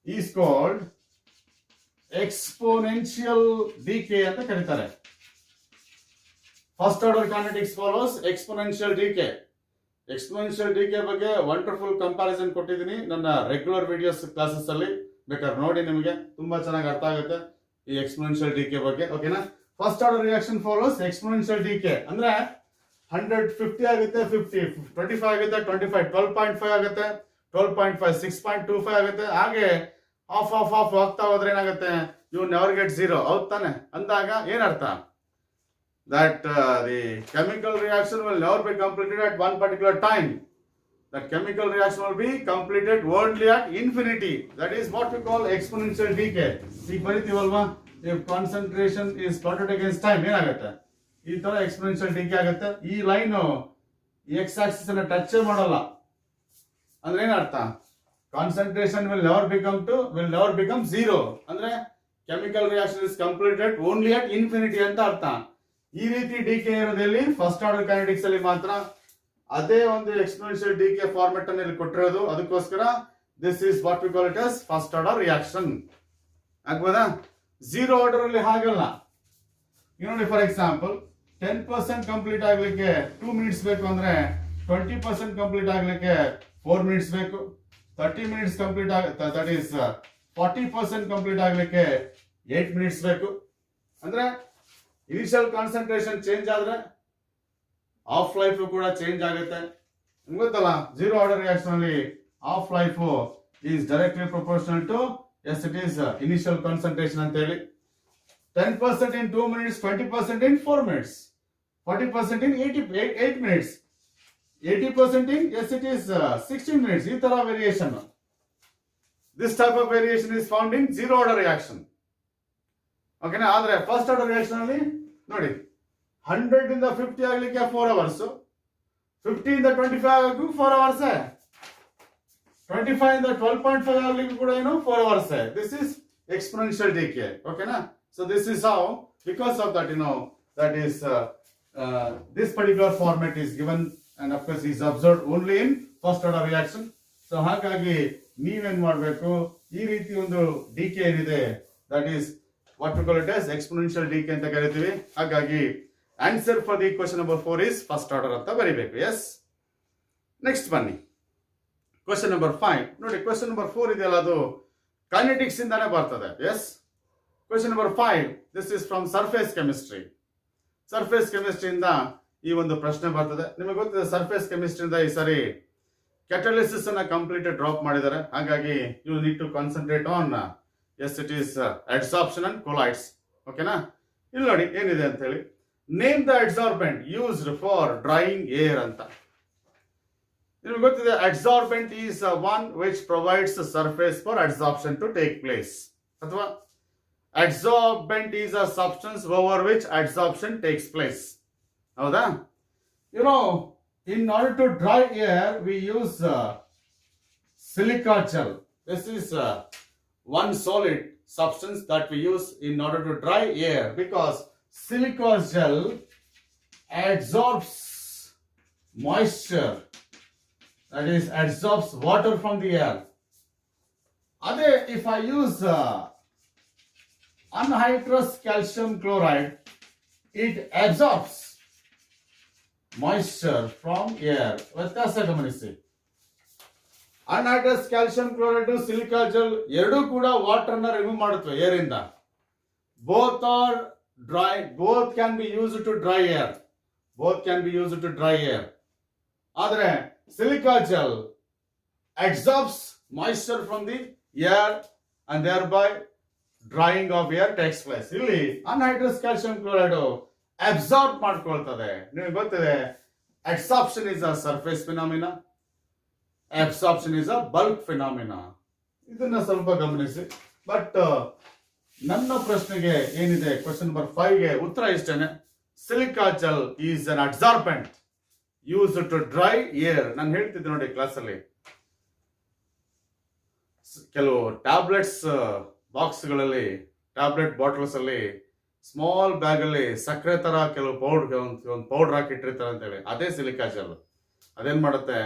is called exponential decay ಅಂತ ಕರೀತಾರೆ. First order kinetics follows exponential decay. Exponential decay ಬಗ್ಗೆ ವಂಡರ್ಫುಲ್ ಕಂಪ್ಯಾರಿಸನ್ ಕೊಟ್ಟಿದ್ದೀನಿ ನನ್ನ ರೆಗ್ಯುಲರ್ ವಿಡಿಯೋಸ್ ಕ್ಲಾಸಸ್ ಅಲ್ಲಿ, ಬೇಕಾದ್ರೆ ನೋಡಿ, ನಿಮಗೆ ತುಂಬಾ ಚೆನ್ನಾಗಿ ಅರ್ಥ ಆಗುತ್ತೆ ಈ ಎಕ್ಸ್ಪೋನೆನ್ಷಿಯಲ್ ಡಿಕೆ ಬಗ್ಗೆ, ಓಕೆನಾ? First order reaction follows exponential decay. ಅಂದ್ರೆ 150 ಆಗುತ್ತೆ, 50, 25 ಆಗುತ್ತೆ, 25, 12.5 ಆಗುತ್ತೆ, 12.5, 6.25 ಆಗುತ್ತೆ. ಹಾಗೆ ಹಾಫ್ ಆಗ್ತಾ ಹೋದ್ರೆ ಏನಾಗುತ್ತೆ? ಯು ನೆವರ್ ಗೆಟ್ ಝೀರೋ, ಹೌದು ತಾನೆ? ಅಂದಾಗ ಏನರ್ಥ? that the chemical reaction will never be completed at one particular time. That chemical reaction will be completed only at infinity. That is what we call exponential decay. ಈಗ ಬರೀತೀವಲ್ವಾ, if concentration is plotted against time ಏನಾಗುತ್ತೆ? ಈ ತರ ಎಕ್ಸ್ಪೋನೆನ್ಷಿಯಲ್ ಡಿಕೆ ಆಗುತ್ತೆ. ಈ ಲೈನ್ ಎಕ್ಸ್ ಆಕ್ಸಿಸ್ ಅನ್ನ ಟಚ್ ಮಾಡಲ್ಲ. ಅಂದ್ರೆ ಏನರ್ಥ? Concentration will never become zero. ಅಂದ್ರೆ chemical reaction is completed only at infinity ಅಂತ ಅರ್ಥ. ಈ ರೀತಿ ಡಿಕೆ ಇರೋದಲ್ಲಿ ಫಸ್ಟ್ ಆರ್ಡರ್ ಕೈನೆಟಿಕ್ಸ್ ಅಲ್ಲಿ ಮಾತ್ರ. ಅದೇ ಒಂದು ಎಕ್ಸ್ಪೋನೆನ್ಷಿಯಲ್ ಡಿಕೆ ಫಾರ್ಮೆಟ್ ಅನ್ನು ಇಲ್ಲಿ ಕೊಟ್ಟಿರೋದು. ಅದಕ್ಕೋಸ್ಕರ this is what we call it as first order reaction. ಆಗ್ಬೋದಾ? ಝೀರೋ ಆರ್ಡರ್ ಅಲ್ಲಿ ಹಾಗಲ್ಲ. ಈಗ ನೋಡಿ, ಫಾರ್ ಎಕ್ಸಾಂಪಲ್ 10% ಕಂಪ್ಲೀಟ್ ಆಗ್ಲಿಕ್ಕೆ 2 ಮಿನಿಟ್ಸ್ ಬೇಕು ಅಂದ್ರೆ 20% ಕಂಪ್ಲೀಟ್ ಆಗ್ಲಿಕ್ಕೆ 4 ಮಿನಿಟ್ಸ್ ಬೇಕು. 30 minutes complete that is 40% complete ಆಗ್ಲಿಕ್ಕೆ 8 ಮಿನಿಟ್ಸ್ ಬೇಕು. ಅಂದ್ರೆ ಇನಿಷಿಯಲ್ ಕಾನ್ಸಂಟ್ರೇಷನ್ ಚೇಂಜ್ ಆದ್ರೆ ಆಫ್ ಲೈಫ್ ಕೂಡ ಚೇಂಜ್ ಆಗುತ್ತೆ. ನಿಮ್ಗೆ ಗೊತ್ತಲ್ಲ, ಝೀರೋ ಆರ್ಡರ್ ರಿಯಾಕ್ಷನ್ ಅಲ್ಲಿ half life is directly proportional to as it is initial concentration ಅಂತ ಹೇಳಿ. 10% in 2 minutes, 20% in 4 minutes, 40% in 8 minutes, 80% in yes it is 16 minutes. ಈ ತರ variation. This type of variation is found in zero order reaction. ಓಕೆನಾ? ಆದ್ರೆ ಫಸ್ಟ್ ಆರ್ಡರ್ ರಿಯಾಕ್ಷನ್ ಅಲ್ಲಿ ನೋಡಿ, 100 ಇಂದ 50 ಆಗ್ಲಿಕ್ಕೆ 4 hours, 50 ಇಂದ 25 ಆಗಲಿಕ್ಕೂ 4 hours, 25 ಇಂದ 12.5 ಆಗ್ಲಿಕ್ಕೂ ಕೂಡ ಏನು 4 hours. This is exponential decay. ಓಕೆನಾ? So this is how, because of that, that is this particular format is given, and of course is observed only in first order reaction. So ಹಾಗಾಗಿ ನೀವೇನ್ ಮಾಡಬೇಕು, ಈ ರೀತಿ ಒಂದು ಡಿಕೆ ಏನಿದೆ that is what we call it as exponential decay ಅಂತ ಕರಿತೀವಿ. ಹಾಗಾಗಿ answer for the question number 4 is first order ಅಂತ ಬರೀಬೇಕು. ಎಸ್, ನೆಕ್ಸ್ಟ್ ಬನ್ನಿ ಕ್ವೆಶ್ಚನ್ ನಂಬರ್ 5. ನೋಡಿ, ಕ್ವೆಶ್ಚನ್ ನಂಬರ್ 4 ಇದೆಯಲ್ಲ, ಅದು ಕೈನೆಟಿಕ್ಸ್ ಇಂದಾನೆ ಬರ್ತದೆ. Yes, question number 5, this is from surface chemistry. Surface chemistry ಇಂದ ಈ ಒಂದು ಪ್ರಶ್ನೆ ಬರ್ತದೆ. ನಿಮಗೆ ಗೊತ್ತಿದೆ, ಸರ್ಫೇಸ್ ಕೆಮಿಸ್ಟ್ರಿ ಇಂದ ಈ ಸಾರಿ ಕ್ಯಾಟಲಿಸಿಸ್ ಅನ್ನ ಕಂಪ್ಲೀಟ್ ಡ್ರಾಪ್ ಮಾಡಿದ್ದಾರೆ. ಹಾಗಾಗಿ you need to concentrate on as it is adsorption and colloids. ಓಕೆನಾ? ಇಲ್ಲಿ ನೋಡಿ ಏನಿದೆ ಅಂತ ಹೇಳಿ. Name the adsorbent used for drying air ಅಂತ. ನಿಮಗೆ ಗೊತ್ತಿದೆ, adsorbent is one which provides surface for adsorption to take place. ಅಥವಾ adsorbent is a substance over which adsorption takes place. ಹೌದಾ? in order to dry air we use silica gel. This is one solid substance that we use in order to dry air, because silica gel adsorbs moisture, that is adsorbs water from the air. Ade if I use anhydrous calcium chloride, it absorbs moisture from air. ವ್ಯತ್ಯಾಸ ಗಮನಿಸಿ. anhydrous calcium chloride, silica gel ಎರಡೂ ಕೂಡ ವಾಟರ್ ಅನ್ನ ರಿಮೂವ್ ಮಾಡುತ್ತವೆ ಏರ್ ಇಂದ. both are dry, both can be used to dry air, ಆದರೆ silica gel absorbs moisture from the air and thereby drawing of air takes place. ಇಲ್ಲಿ ಅನ್ಹೈಡ್ರಸ್ ಕ್ಯಾಲ್ಸಿಯಂ ಕ್ಲೋರೈಡ್ ಅಬ್ಸಾರ್ಬ್ ಮಾಡ್ಕೊಳ್ತದೆ. ನಿಮಗೆ ಗೊತ್ತಿದೆ, adsorption is a surface phenomena, absorption is a bulk phenomena. ಇದನ್ನ ಸ್ವಲ್ಪ ಗಮನಿಸಿ. ಬಟ್ ನನ್ನ ಪ್ರಶ್ನೆಗೆ ಏನಿದೆ, ಕ್ವೆಶ್ಚನ್ ನಂಬರ್ 5ಗೆ ಉತ್ತರ ಇಷ್ಟೇನೆ. Silica gel is an adsorbent use to dry air. ನಾನು ಹೇಳ್ತಿದ್ದೆ ನೋಡಿ ಕ್ಲಾಸಲ್ಲಿ, ಕೆಲವು ಟ್ಯಾಬ್ಲೆಟ್ಸ್ ಬಾಕ್ಸ್ಗಳಲ್ಲಿ, ಟ್ಯಾಬ್ಲೆಟ್ ಬಾಟಲ್ಸ್ ಅಲ್ಲಿ, ಸ್ಮಾಲ್ ಬ್ಯಾಗ್ ಅಲ್ಲಿ ಸಕ್ಕರೆ ತರ ಕೆಲವು ಒಂದು ಪೌಡರ್ ಹಾಕಿ ಇಟ್ಟಿರ್ತಾರೆ ಅಂತೇಳಿ, ಅದೇ ಸಿಲಿಕಾ ಜೆಲ್. ಅದೇನ್ ಮಾಡುತ್ತೆ,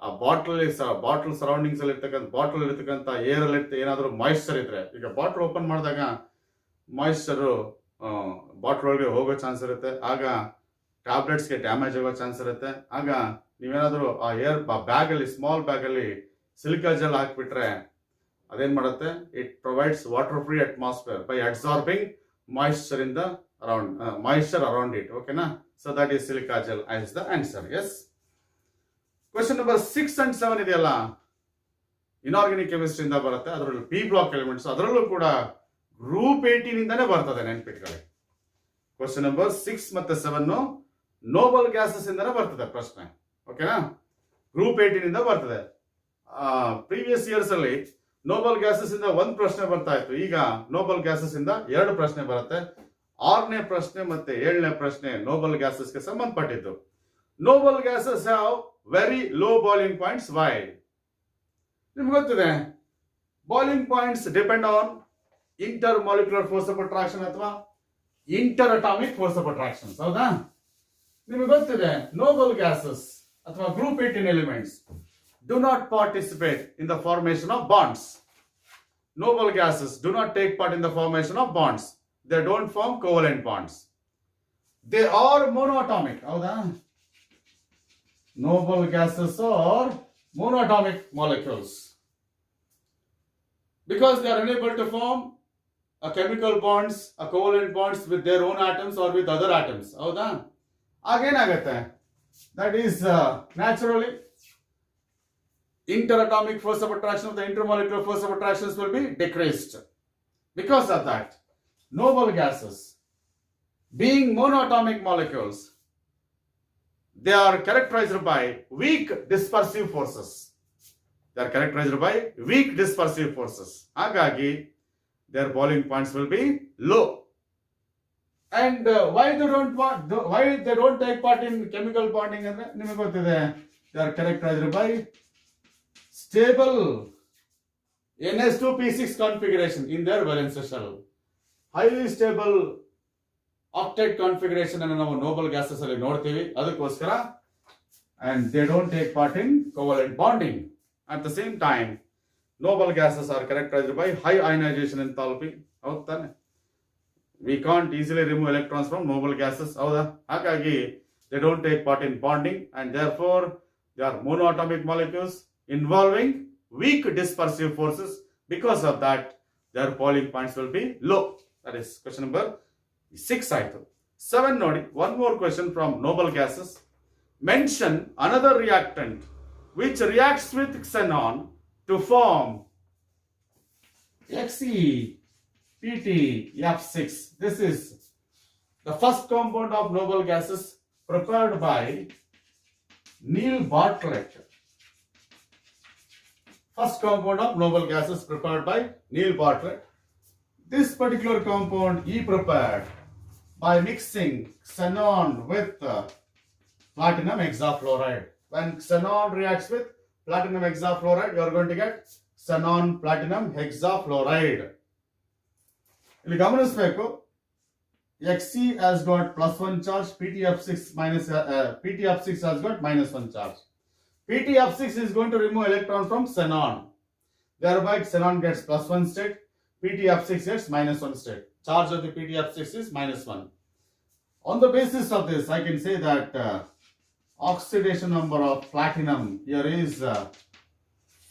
ಆ ಬಾಟಲ್ ಸರೌಂಡಿಂಗ್ಸ್ ಅಲ್ಲಿ ಬಾಟಲ್ ಇರ್ತಕ್ಕಂಥ ಏರ್ ಅಲ್ಲಿ ಏನಾದ್ರು ಮಾಯಿಶ್ಚರ್ ಇದ್ರೆ, ಈಗ ಬಾಟಲ್ ಓಪನ್ ಮಾಡಿದಾಗ ಮಾಯಿಶ್ಚರ್ ಬಾಟಲ್ ಒಳಗೆ ಹೋಗೋ ಚಾನ್ಸ್ ಇರುತ್ತೆ. ಆಗ ಟ್ಯಾಬ್ಲೆಟ್ಸ್ಗೆ ಡ್ಯಾಮೇಜ್ ಆಗೋ ಚಾನ್ಸ್ ಇರುತ್ತೆ. ಆಗ ನೀವೇನಾದ್ರೂ ಆ ಬ್ಯಾಗ್ ಅಲ್ಲಿ, ಸ್ಮಾಲ್ ಬ್ಯಾಗ್ ಅಲ್ಲಿ ಸಿಲಿಕಾ ಜೆಲ್ ಹಾಕ್ಬಿಟ್ರೆ ಅದೇನ್ ಮಾಡುತ್ತೆ, it provides water free atmosphere by absorbing moisture in the moisture around it. ಓಕೆನಾ? So that is silica gel as the answer. Yes, question number 6 and 7 ಇದೆಯಲ್ಲ, ಇನಾರ್ಗಾನಿಕ್ ಕೆಮಿಸ್ಟ್ರಿ ಇಂದ ಬರುತ್ತೆ. ಅದರಲ್ಲಿ ಪಿ ಬ್ಲಾಕ್ ಎಲಿಮೆಂಟ್ಸ್, ಅದರಲ್ಲೂ ಕೂಡ ಗ್ರೂಪ್ 18 ಇಂದಾನೆ ಬರ್ತದೆ, ನೆನ್ಪಿಟ್ಕೊಳ್ಳಿ. ಕ್ವಶನ್ ನಂಬರ್ 6 ಮತ್ತೆ 7 ನೋಬಲ್ ಗ್ಯಾಸಸ್ ಇಂದಾನೆ ಬರ್ತದೆ ಪ್ರಶ್ನೆ. ಓಕೆನಾ? ಗ್ರೂಪ್ 18 ಇಂದ ಬರ್ತದೆ. ಪ್ರೀವಿಯಸ್ ಇಯರ್ಸ್ ಅಲ್ಲಿ ನೋಬಲ್ ಗ್ಯಾಸಸ್ ಇಂದ ಒಂದು ಪ್ರಶ್ನೆ ಬರ್ತಾ ಇತ್ತು. ಈಗ ನೋಬಲ್ ಗ್ಯಾಸಸ್ ಇಂದ 2 ಪ್ರಶ್ನೆ ಬರುತ್ತೆ. 6ನೇ ಪ್ರಶ್ನೆ ಮತ್ತೆ 7ನೇ ಪ್ರಶ್ನೆ ನೋಬಲ್ ಗ್ಯಾಸಸ್ಗೆ ಸಂಬಂಧಪಟ್ಟಿದ್ದು. Noble gases have very low boiling points. Why? ನಿಮ್ಗೆ ಗೊತ್ತಿದೆ, boiling points depend on intermolecular force of attraction ಅಥವಾ interatomic force of attraction. ಹೌದಾ? ನಿಮಗೆ ಗೊತ್ತಿದೆ, ನೋಬಲ್ ಗ್ಯಾಸಸ್ ಅಥವಾ group 18 elements do not participate in the formation of bonds. Noble gases do not take part in the formation of bonds. They don't form covalent bonds. They are monoatomic. Howda? Noble gases are monoatomic molecules. Because they are unable to form a chemical bonds, a covalent bonds with their own atoms or with other atoms. Howda? Again agate. That is naturally interatomic force of attraction of the intermolecular force of attractions will be decreased. Because of that, noble gases, being monoatomic molecules, they are characterized by weak dispersive forces. They are characterized by weak dispersive forces. Hagagi, their boiling points will be low. And why they don't take part in chemical bonding? They are characterized by stable NS2P6 configuration in their valence shell. Highly stable octet configuration ಅನ್ನು ನಾವು noble gases ಅಲ್ಲಿ ನೋಡ್ತೀವಿ. ಅದಕ್ಕೋಸ್ಕರ, and they don't take part in covalent bonding. At the same time, noble gases are characterized by high ionization enthalpy. ಹೌದು ತಾನೆ? We can't easily remove electrons from noble gases. ಹೌದಾ? ಹಾಗಾಗಿ they don't take part in bonding and therefore they are monoatomic molecules involving weak dispersive forces. Because of that, their boiling points will be low. That is question number 6 ಆಯ್ತು. 7 ನೋಡಿ, one more question from noble gases. Mention another reactant which reacts with xenon to form XePtF6. This is the first compound of noble gases prepared by Neil Bartlett. First compound of noble gases prepared by Neil Bartlett. This particular compound he prepared by mixing xenon with platinum hexafluoride. When xenon reacts with platinum hexafluoride, you are going to get xenon platinum hexafluoride. ಇಲ್ಲಿ ಗಮನಿಸಬೇಕು, Xe has got +1 charge, PtF6 has got -1 charge. PtF6 is going to remove electron from xenon. Thereby xenon gets +1 state, PtF6 gets -1 state. Charge of the PtF6 is -1. On the basis of this, I can say that oxidation number of platinum here is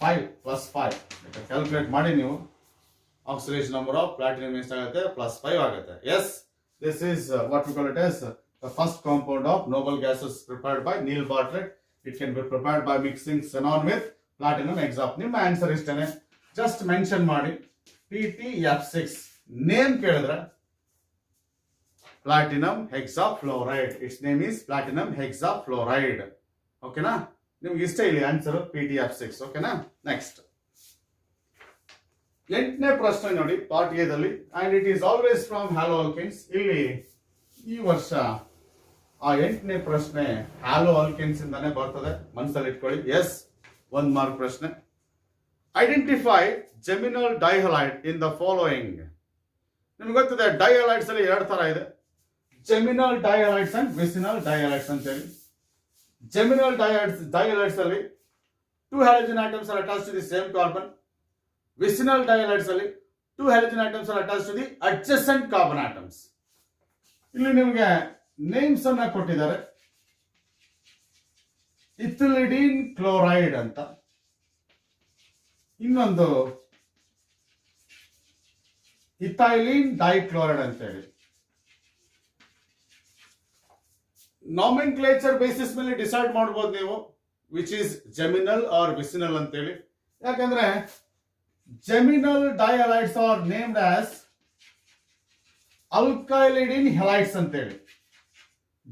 5 plus 5. Calculate ಮಾಡಿ ನೀವು. Oxidation number of platinum ಎಷ್ಟಾಗುತ್ತೆ? +5 ಆಗುತ್ತೆ. Yes, this is what we call it as the first compound of noble gases prepared by Neil Bartlett. It can be prepared by mixing xenon with platinum hexafluoride. ನಿಮ್ಮ ಆನ್ಸರ್ ಇಷ್ಟೇನೆ. ಜಸ್ಟ್ ಮೆನ್ಷನ್ ಮಾಡಿ PtF6 ನೇಮ್ ಕೇಳಿದ್ರೆ platinum hexafluoride. Its name is platinum hexafluoride. ಓಕೆನಾ? ನಿಮ್ಗೆ ಇಷ್ಟ ಇಲ್ಲಿ ಆನ್ಸರ್ PtF6. ಓಕೆನಾ? ನೆಕ್ಸ್ಟ್ 8ನೇ ಪ್ರಶ್ನೆ ನೋಡಿ, ಪಾರ್ಟ್ ಎ ದಲ್ಲಿ, and it is always from hello alkanes. ಇಲ್ಲಿ ಈ ವರ್ಷ ಆ 8ನೇ ಪ್ರಶ್ನೆ ಹ್ಯಾಲೋ ಆಲ್ಕೇನ್ಸ್ ಇಂದಾನೆ ಬರ್ತದೆ, ಮನಸ್ಸಲ್ಲಿ ಇಟ್ಕೊಳ್ಳಿ. ಎಸ್, 1 ಮಾರ್ಕ್ ಪ್ರಶ್ನೆ. Identify geminal dihalide in the following. ನಿಮ್ಗೆ ಗೊತ್ತಿದೆ, ಡೈಹಲೈಡ್ಸ್ ಅಲ್ಲಿ 2 ತರ ಇದೆ, ಜೆಮಿನಲ್ ಡೈಹಲೈಡ್ಸ್ ಅಂಡ್ ವಿಸಿನಲ್ ಡೈಹಲೈಡ್ಸ್ ಅಂತ ಹೇಳಿ. ಜೆಮಿನಲ್ ಡೈಹಲೈಡ್ಸ್ ಅಲ್ಲಿ 2 halogen atoms are attached to the same carbon. Vicinal dihalides ಅಲ್ಲಿ 2 halogen atoms are attached to the adjacent carbon atoms. ಇಲ್ಲಿ ನಿಮಗೆ ನೇಮ್ಸ್ ಅನ್ನ ಕೊಟ್ಟಿದ್ದಾರೆ. ಇಥಿಲಿಡೀನ್ ಕ್ಲೋರೈಡ್ ಅಂತ, ಇನ್ನೊಂದು ಇಥೈಲಿನ್ ಡೈಕ್ಲೋರೈಡ್ ಅಂತ ಹೇಳಿ. ನಾಮೆನ್ಕ್ಲೇಚರ್ ಬೇಸಿಸ್ ಮೇಲೆ ಡಿಸೈಡ್ ಮಾಡಬಹುದು ನೀವು which is geminal or vicinal ಅಂತ ಹೇಳಿ. ಯಾಕಂದ್ರೆ geminal dihalides are named as alkylidine halides ಅಂತೇಳಿ.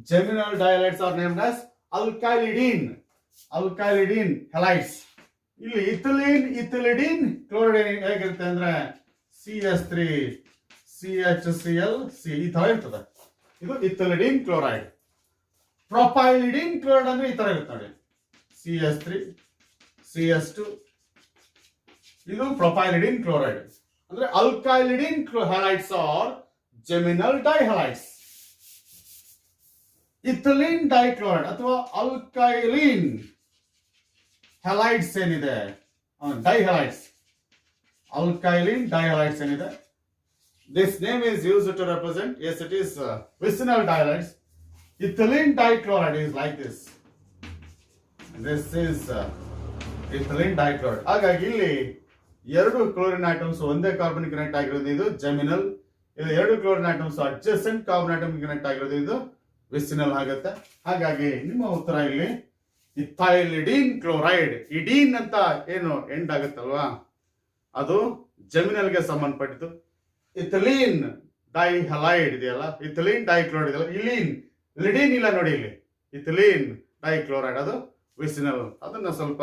Geminal dihalides are named as alkylidine halides. ಇಲ್ಲಿ ಇಥಿಲಿಡೀನ್ ಕ್ಲೋರೈಡ್ ಹೇಗಿರುತ್ತೆ ಅಂದ್ರೆ CH3 CHCl C ಈ ತರ ಇರ್ತದೆ. ಇದು ಇಥಿಲಿಡೀನ್ ಕ್ಲೋರೈಡ್. ಪ್ರೊಪೈಲಿಡೀನ್ ಕ್ಲೋರೈಡ್ ಅಂದ್ರೆ ಈ ತರ ಇರುತ್ತೆ ನೋಡಿ, CH3 CH2. ಇದು ಪ್ರೊಪೈಲಿಡೀನ್ ಕ್ಲೋರೈಡ್. ಅಂದ್ರೆ ಅಲ್ಕೈಲಿಡೀನ್ ಹ್ಯಾಲೈಡ್ಸ್ ಆರ್ ಜೆಮಿನಲ್ ಡೈಹ್ಯಾಲೈಡ್ಸ್. ಇಥಿಲೀನ್ ಡೈಕ್ಲೋರೈಡ್ ಅಥವಾ ಅಲ್ಕೈಲಿನ್ ಹ್ಯಾಲೈಡ್ಸ್ ಏನಿದೆ, ಡೈಹ್ಯಾಲೈಡ್ಸ್, ಅಲ್ಕೈಲಿನ್ ಡೈಹ್ಯಾಲೈಡ್ಸ್ ಏನಿದೆ, this name is used to represent, yes it is vicinal dihalides. Ethylene dichloride is like this. This is ethylene dichloride. ಹಾಗಾಗಿ ಇಲ್ಲಿ ಎರಡು ಕ್ಲೋರಿನ್ ಆಟಮ್ಸ್ ಒಂದೇ ಕಾರ್ಬನ್ ಕನೆಕ್ಟ್ ಆಗಿರೋದು ಇದು ಜೆಮಿನಲ್. ಇದು ಎರಡು chlorine atoms adjacent carbon atom connect ಆಗಿರೋದು ಇದು ವಿಸಿನಲ್ ಆಗುತ್ತೆ. ಹಾಗಾಗಿ ನಿಮ್ಮ ಉತ್ತರ ಇಲ್ಲಿ ಇಥೈಲಿಡೀನ್ ಕ್ಲೋರೈಡ್. ಇಡೀನ್ ಅಂತ ಏನು ಎಂಡ್ ಆಗುತ್ತಲ್ವಾ, ಅದು ಜೆಮಿನಲ್ಗೆ ಸಂಬಂಧಪಟ್ಟಿದ್ದು. ಇಥಿಲೀನ್ ಡೈಹಲೈಡ್ ಇದೆಯಲ್ಲ, ಇಥಿಲೀನ್ ಡೈಕ್ಲೋರೈಡ್ ಇದೆಯಲ್ಲ, ಲಿಡೀನ್ ಇಲ್ಲ ನೋಡಿ ಇಲ್ಲಿ, ಇಥಿಲೀನ್ ಡೈಕ್ಲೋರೈಡ್ ಅದು ವಿಸಿನಲ್. ಅದನ್ನ ಸ್ವಲ್ಪ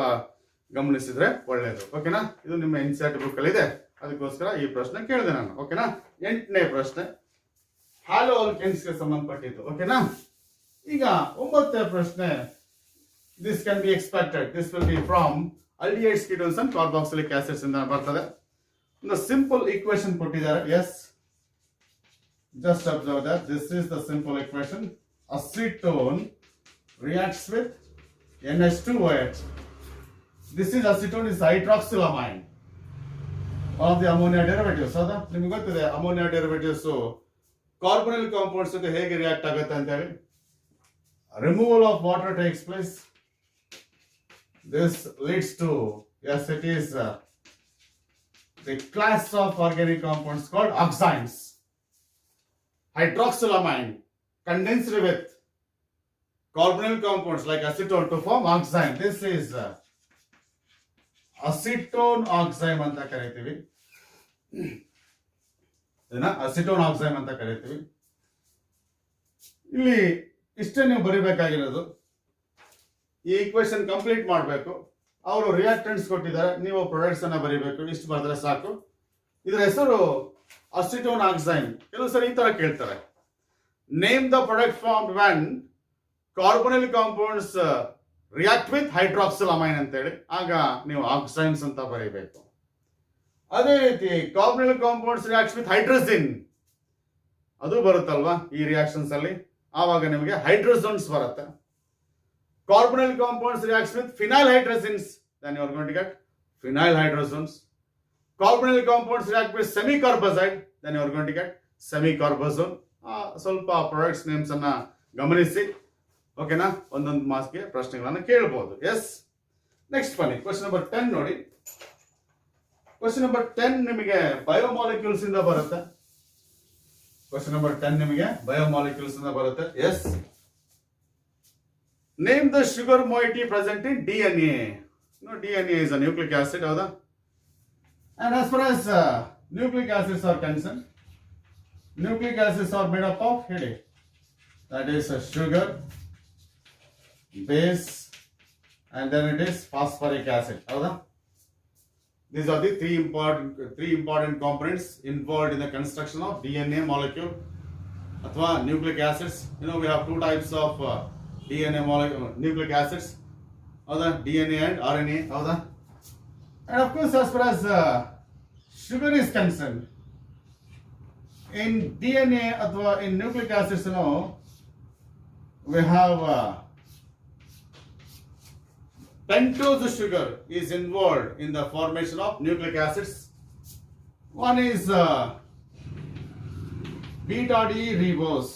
ಗಮನಿಸಿದ್ರೆ ಒಳ್ಳೇದು. ಓಕೆನಾ? ಇದು ನಿಮ್ಮ NCERT ಬುಕ್ ಅಲ್ಲಿ ಇದೆ, ಅದಕ್ಕೋಸ್ಕರ ಈ ಪ್ರಶ್ನೆ ಕೇಳಿದೆ ನಾನು. ಓಕೆನಾ? 8ನೇ ಪ್ರಶ್ನೆ ಹ್ಯಾಲೋ ಆಲ್ಕೆನ್ಸ್ಗೆ ಸಂಬಂಧಪಟ್ಟಿದ್ದು. ಓಕೆನಾ? ಈಗ 9ನೇ ಪ್ರಶ್ನೆ, this can be expected, this will be from aldehydes, ketones and carboxylic acids ಇಂದ ಬರ್ತದೆ. ಒಂದು ಸಿಂಪಲ್ ಈಕ್ವೇಶನ್ ಕೊಟ್ಟಿದ್ದಾರೆ. Yes, just observe that this is the simple equation. Acetone reacts with NH2OH. This is acetone is hydroxylamine, one of the ammonia derivatives. ಹೌದಾ? ನಿಮಗೆ ಗೊತ್ತಿದೆ ಅಮೋನಿಯಾ ಡೆರಿವೇಟಿವ್ಸ್ ಕಾರ್ಬೊನಿಲ್ ಕಾಂಪೌಂಡ್ಸ್ ಜೊತೆ ಹೇಗೆ ರಿಯಾಕ್ಟ್ ಆಗುತ್ತೆ ಅಂತ ಹೇಳಿ. Removal of water takes place. This leads to, yes it is the class of organic compounds called oximes. Hydroxylamine condensed with carbonyl compounds like acetone to form oxime. This is acetone oxime ಅಂತ ಕರೀತೀವಿ. ಇದನ್ನ ಅಸಿಟೋನ್ ಆಕ್ಸೈಮ್ ಅಂತ ಕರೀತೀವಿ. ಇಲ್ಲಿ ಇಷ್ಟೇ ನೀವು ಬರೀಬೇಕಾಗಿರೋದು. ಈ ಈಕ್ವೇಶನ್ ಕಂಪ್ಲೀಟ್ ಮಾಡಬೇಕು. ಅವರು ರಿಯಾಕ್ಟೆಂಟ್ಸ್ ಕೊಟ್ಟಿದ್ದಾರೆ, ನೀವು ಪ್ರೊಡಕ್ಟ್ಸ್ ಅನ್ನ ಬರೀಬೇಕು. ಇಷ್ಟು ಬರೆದ್ರೆ ಸಾಕು. ಇದರ ಹೆಸರು ಅಸಿಟೋನ್ ಆಕ್ಸೈಮ್. ಕೆಲವು ಸರಿ ಈ ತರ ಕೇಳ್ತಾರೆ, name the product formed when carbonyl compounds react with hydroxylamine ಅಂತೇಳಿ. ಆಗ ನೀವು ಆಕ್ಸೈಮ್ಸ್ ಅಂತ ಬರೀಬೇಕು. ಅದೇ ರೀತಿ carbonyl compounds react with hydrazine, ಅದು ಬರುತ್ತಲ್ವಾ ಈ ರಿಯಾಕ್ಷನ್ಸ್ ಅಲ್ಲಿ, ಆವಾಗ ನಿಮಗೆ ಹೈಡ್ರೋಜನ್ಸ್ ಬರುತ್ತೆ. Carbonyl compounds reacts with phenyl hydrazines, then you are going to get phenyl hydrogens. Carbonyl compounds react with semicarbazide, then you are going to get semicarbazone. ಸ್ವಲ್ಪ ಪ್ರಾಡಕ್ಟ್ಸ್ ನೇಮ್ಸ್ ಅನ್ನ ಗಮನಿಸಿ. ಓಕೆನಾ? ಒಂದೊಂದು ಮಾರ್ಕ್ಸ್ಗೆ ಪ್ರಶ್ನೆಗಳನ್ನ ಕೇಳಬಹುದು. ಎಸ್, ನೆಕ್ಸ್ಟ್ ಬನ್ನಿ ಕ್ವಶನ್ ನಂಬರ್ 10 ನೋಡಿ. ಕ್ವಶನ್ ನಂಬರ್ 10 ನಿಮಗೆ ಬಯೋಮಾಲಿಕ್ಯೂಲ್ಸ್ ಇಂದ ಬರುತ್ತೆ. ಕ್ವಶನ್ ನಂಬರ್ 10 ನಿಮಗೆ ಬಯೋಮಾಲಿಕ್ಯೂಲ್ಸ್ ಇಂದ ಬರುತ್ತೆ. Yes, name the sugar moiety present in DNA. No, DNA is a nucleic acid, howda? And as far as nucleic acids are concerned, nucleic acids are made up of, here, that is sugar, base, and then it is phosphoric acid, howda? These are the three important components involved in the construction of DNA molecule athwa nucleic acids. You know, we have two types of DNA molecule, nucleic acids, howda? DNA and RNA, howda? And of course, as far as sugar is concerned, in DNA athwa in nucleic acids, you know, we have pentose sugar is involved in the formation of nucleic acids. One is beta D ribose,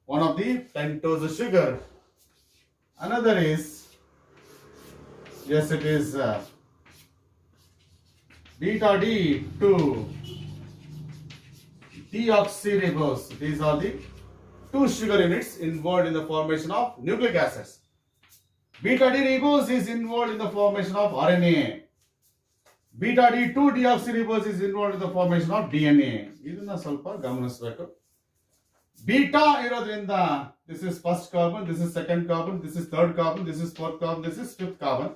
one of the pentose sugar. Another is, yes it is beta D2 deoxyribose. These are the two sugar units involved in the formation of nucleic acids. Beta D ribose is involved in the formation of RNA. beta D 2-deoxyribose is involved in the formation of DNA. ಇದನ್ನ ಸ್ವಲ್ಪ ಗಮನಿಸಬೇಕು. ಬೀಟಾ ಇರೋದ್ರಿಂದ this is first carbon, this is second carbon, this is third carbon, this is fourth carbon, this is fifth carbon.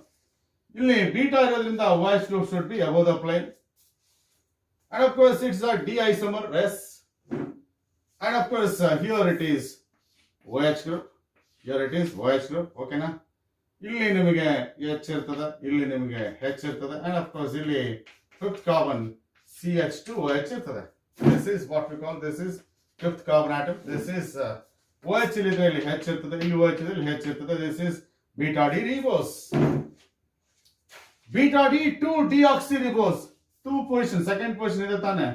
ಇಲ್ಲಿ ಬೀಟಾ ಇರೋದ್ರಿಂದ OH group should be above the plane. And of course it's a D isomer S. And of course here it is OH group. Here it is OH group. Okay na? ಇಲ್ಲಿ ನಿಮಗೆ H ಇರ್ತದೆ, ಇಲ್ಲಿ ನಿಮಗೆ H ಇರ್ತದೆ, and of course ಇಲ್ಲಿ fifth carbon CH2OH ಇರ್ತದೆ. This is what we call, this is fifth carbon atom. This is OH ಇಲ್ಲಿದ್ರೆ ಇಲ್ಲಿ H ಇರ್ತದೆ, ಇಲ್ಲಿ OH ಇದೆ, ಇಲ್ಲಿ H ಇರ್ತದೆ. This is beta D ribose. Beta D 2-deoxyribose. 2 position, second position ಇದೆ ತಾನೆ.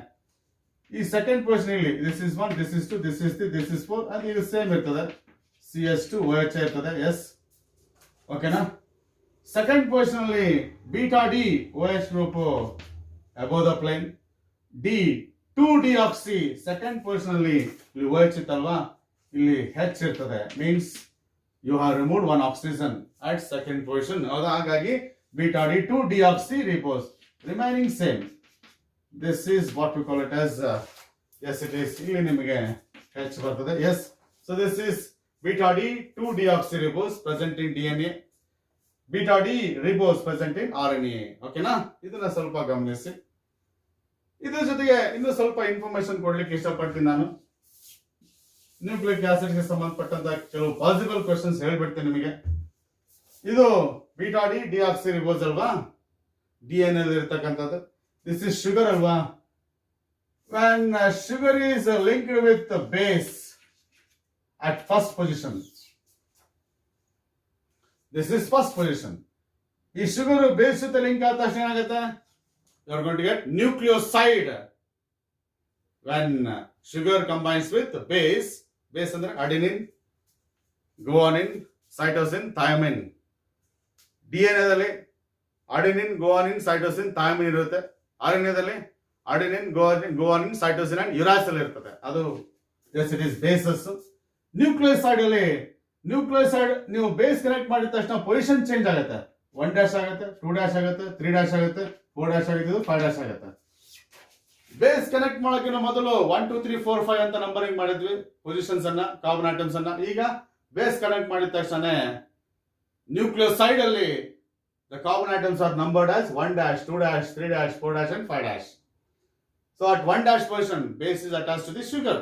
ಈ second position ಇಲ್ಲಿ this is 1, this is 2, this is 3, this is 4, and ಇದು ಸೇಮ್ ಇರ್ತದೆ. CH2OH ಇರ್ತದೆ. Yes. ಓಕೆನಾ? ಸೆಕೆಂಡ್ ಪೊಸಿಷನ್ ಅಲ್ಲಿ beta D OH group above the plane, D 2-deoxy second position ಅಲ್ಲಿ ಇಲ್ಲಿ OH ಇತ್ತಲ್ವಾ, ಇಲ್ಲಿ H ಇರ್ತದೆ. Means you have removed 1 oxygen at second position. ಹಾಗಾಗಿ beta D 2-deoxyribose remaining same. This is what we call it as yes it is. ಇಲ್ಲಿ ನಿಮಗೆ H ಬರ್ತದೆ. Yes. So this is beta D 2-deoxyribose present in DNA, beta D ribose present in RNA. ಓಕೆನಾ? ಇದನ್ನ ಸ್ವಲ್ಪ ಗಮನಿಸಿ. ಇದರ ಜೊತೆಗೆ ಇನ್ನು ಸ್ವಲ್ಪ ಇನ್ಫಾರ್ಮೇಶನ್ ಕೊಡ್ಲಿಕ್ಕೆ ಇಷ್ಟಪಡ್ತೀನಿ ನಾನು. ನ್ಯೂಕ್ಲಿಕ್ ಆಸಿಡ್ ಗೆ ಸಂಬಂಧಪಟ್ಟಂತ ಕೆಲವು ಪಾಸಿಬಲ್ ಕ್ವೆಶ್ಚನ್ಸ್ ಹೇಳ್ಬಿಡ್ತೀನಿ ನಿಮಗೆ. ಇದು beta D deoxyribose ಅಲ್ವಾ, DNA ಅಲ್ಲಿ ಇರತಕ್ಕಂಥದ್ದು. ದಿಸ್ ಇಸ್ ಶುಗರ್ ಅಲ್ವಾ. when sugar is linked with the base at first position, this is first position. ಈ ಶುಗರ್ ಬೇಸ್ ಜೊತೆ ಲಿಂಕ್ ಆದ ತಕ್ಷಣ ಏನಾಗುತ್ತೆ, you are going to get nucleoside. when sugar combines with base, base ಅಂದ್ರೆ adenine, guanine, cytosine, thymine. DNA ದಲ್ಲಿ adenine, guanine, cytosine, thymine ಇರುತ್ತೆ. RNA ದಲ್ಲಿ adenine, guanine, cytosine and uracil ಇರ್ತದೆ. ಅದು yes it is bases. Nucleoside ಅಲ್ಲಿ ನ್ಯೂಕ್ಲಿಯೋಸೈಡ್ ನೀವು ಬೇಸ್ ಕನೆಕ್ಟ್ ಮಾಡಿದ ತಕ್ಷಣ ಪೊಸಿಷನ್ ಚೇಂಜ್ ಆಗುತ್ತೆ. 1' ಆಗುತ್ತೆ, 2' ಆಗುತ್ತೆ, 3' ಆಗುತ್ತೆ, 4' ಆಗುತ್ತೆ, 5' ಆಗುತ್ತೆ. ಬೇಸ್ ಕನೆಕ್ಟ್ ಮಾಡೋಕ್ಕಿಂತ ಮೊದಲು 1 2 3 4 5 ಅಂತ ನಂಬರಿಂಗ್ ಮಾಡಿದ್ವಿ ಪೊಸಿಷನ್ಸ್ ಅನ್ನ, ಕಾರ್ಬನ್ ಆಟಮ್ಸ್ ಅನ್ನ. ಈಗ ಬೇಸ್ ಕನೆಕ್ಟ್ ಮಾಡಿದ ತಕ್ಷಣ ನ್ಯೂಕ್ಲಿಯೋಸೈಡ್ ಅಲ್ಲಿ the carbon atoms R numbered as 1', 2', 3', 4' and 5'. So at 1' position base is attached to the sugar.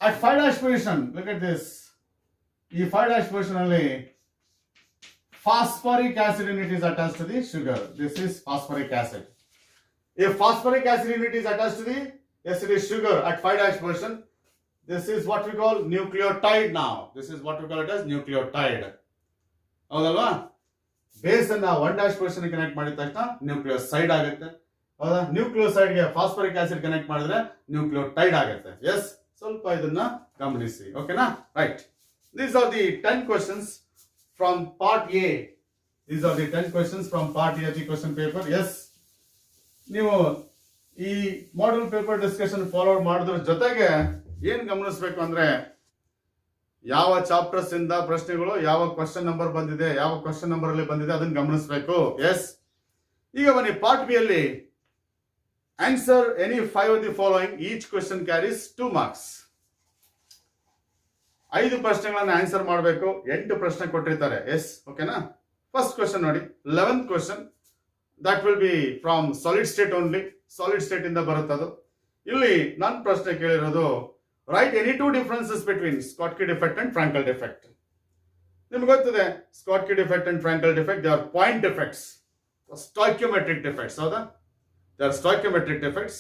At 5' position, look at this. ಈ 5' position ಅಲ್ಲಿ phosphoric acid unit is attached to the sugar. This is phosphoric acid. If phosphoric acid unit is attached to the, yes it is sugar at 5' position. This is what we call nucleotide now. This is what we call it as nucleotide. ಹೌದಲ್ವಾ? ಬೇಸ್ ಅನ್ನ 1' position ಕನೆಕ್ಟ್ ಮಾಡಿದ ತಕ್ಷಣ ನ್ಯೂಕ್ಲಿಯೋಸೈಡ್ ಆಗುತ್ತೆ. ಹೌದಾ? ನ್ಯೂಕ್ಲಿಯೋಸೈಡ್ ಗೆ ಫಾಸ್ಫರಿಕ್ ಆಸಿಡ್ ಕನೆಕ್ಟ್ ಮಾಡಿದ್ರೆ ನ್ಯೂಕ್ಲಿಯೋಟೈಡ್ ಆಗುತ್ತೆ. ಎಸ್, ಸ್ವಲ್ಪ ಇದನ್ನ ಗಮನಿಸಿ. ಓಕೆನಾ? Right. These are the 10 questions from part A. These are the 10 questions from part A of the question paper. Yes. ನೀವು ಈ ಮಾಡೆಲ್ ಪೇಪರ್ ಡಿಸ್ಕಷನ್ ಫಾಲೋ ಮಾಡೋದ್ರ ಜೊತೆಗೆ ಏನ್ ಗಮನಿಸಬೇಕು ಅಂದ್ರೆ, ಯಾವ ಚಾಪ್ಟರ್ಸ್ ಇಂದ ಪ್ರಶ್ನೆಗಳು, ಯಾವ ಕ್ವಶನ್ ನಂಬರ್ ಬಂದಿದೆ, ಯಾವ ಕ್ವಶನ್ ನಂಬರ್ ಅಲ್ಲಿ ಬಂದಿದೆ ಅದನ್ನ ಗಮನಿಸಬೇಕು. ಎಸ್. ಈಗ ಬನ್ನಿ ಪಾರ್ಟ್ ಬಿ ಅಲ್ಲಿ answer any 5 of the following. Each question carries 2 marks. 5 ಪ್ರಶ್ನೆಗಳನ್ನ ಆನ್ಸರ್ ಮಾಡಬೇಕು. 8 ಪ್ರಶ್ನೆ ಕೊಟ್ಟಿರ್ತಾರೆ. ಎಸ್, ಓಕೆನಾ? ಫಸ್ಟ್ ಕ್ವಶನ್ ನೋಡಿ, 11th question. That will be from solid state only. Solid state ಇಂದ ಬರುತ್ತದು. ಇಲ್ಲಿ ನನ್ನ ಪ್ರಶ್ನೆ ಕೇಳಿರೋದು, right any 2 differences between Schottky defect and Frankel defect. ನಿಮ್ಗೆ ಗೊತ್ತಿದೆ Schottky defect and Frankel defect, they are point defects, stoichiometric defects. ಹೌದಾ? They are stoichiometric defects.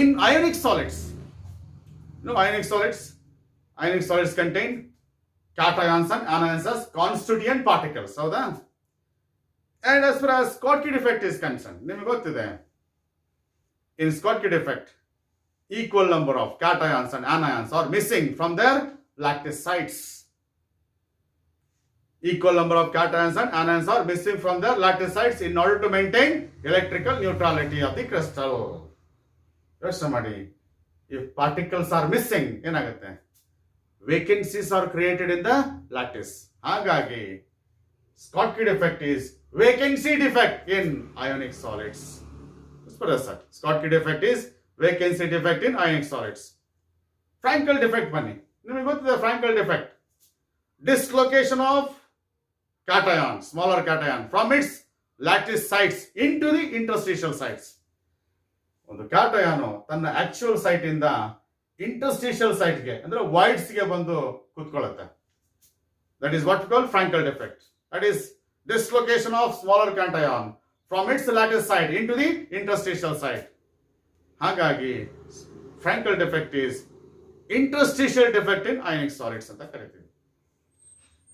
In ionic solids, ionic solids contain cations and anions as constituent particles. ಹೌದಾ? And as far as Schottky defect is concerned, ನಿಮಗೆ ಗೊತ್ತಿದೆ, in Schottky defect, equal number of cations and anions are missing from their lattice sites. Equal number of cations and anions are missing from their lattice sites in order to maintain electrical neutrality of the crystal. ಯೋಚನೆ ಮಾಡಿ, if particles are missing, ಏನಾಗುತ್ತೆ? Vacancies are created in the lattice. ಹಾಗಾಗಿ Schottky defect is vacancy defect in ionic solids. Schottky defect is vacancy defect in ionic solids. Frankel defect bani. Now we go to the Frankel defect. Dislocation of cation, smaller cation, from its lattice sites into the interstitial sites. ಒಂದು ಕ್ಯಾಟಯಾನು ತನ್ನ ಆಕ್ಚುಯಲ್ ಸೈಟ್ ಇಂದ ಇಂಟರ್ಸ್ಟಿಷಿಯಲ್ ಸೈಟ್ಗೆ ಅಂದ್ರೆ ವಾಯ್ಡ್ಸ್ಗೆ ಬಂದು ಕೂತ್ಕೊಳ್ಳುತ್ತೆ. That is what call Frenkel defect. That is dislocation of smaller cation from its lattice site in to the interstitial site. ಹಾಗಾಗಿ Frenkel defect is interstitial defect in ionic solids ಅಂತ ಕರಿತೀವಿ.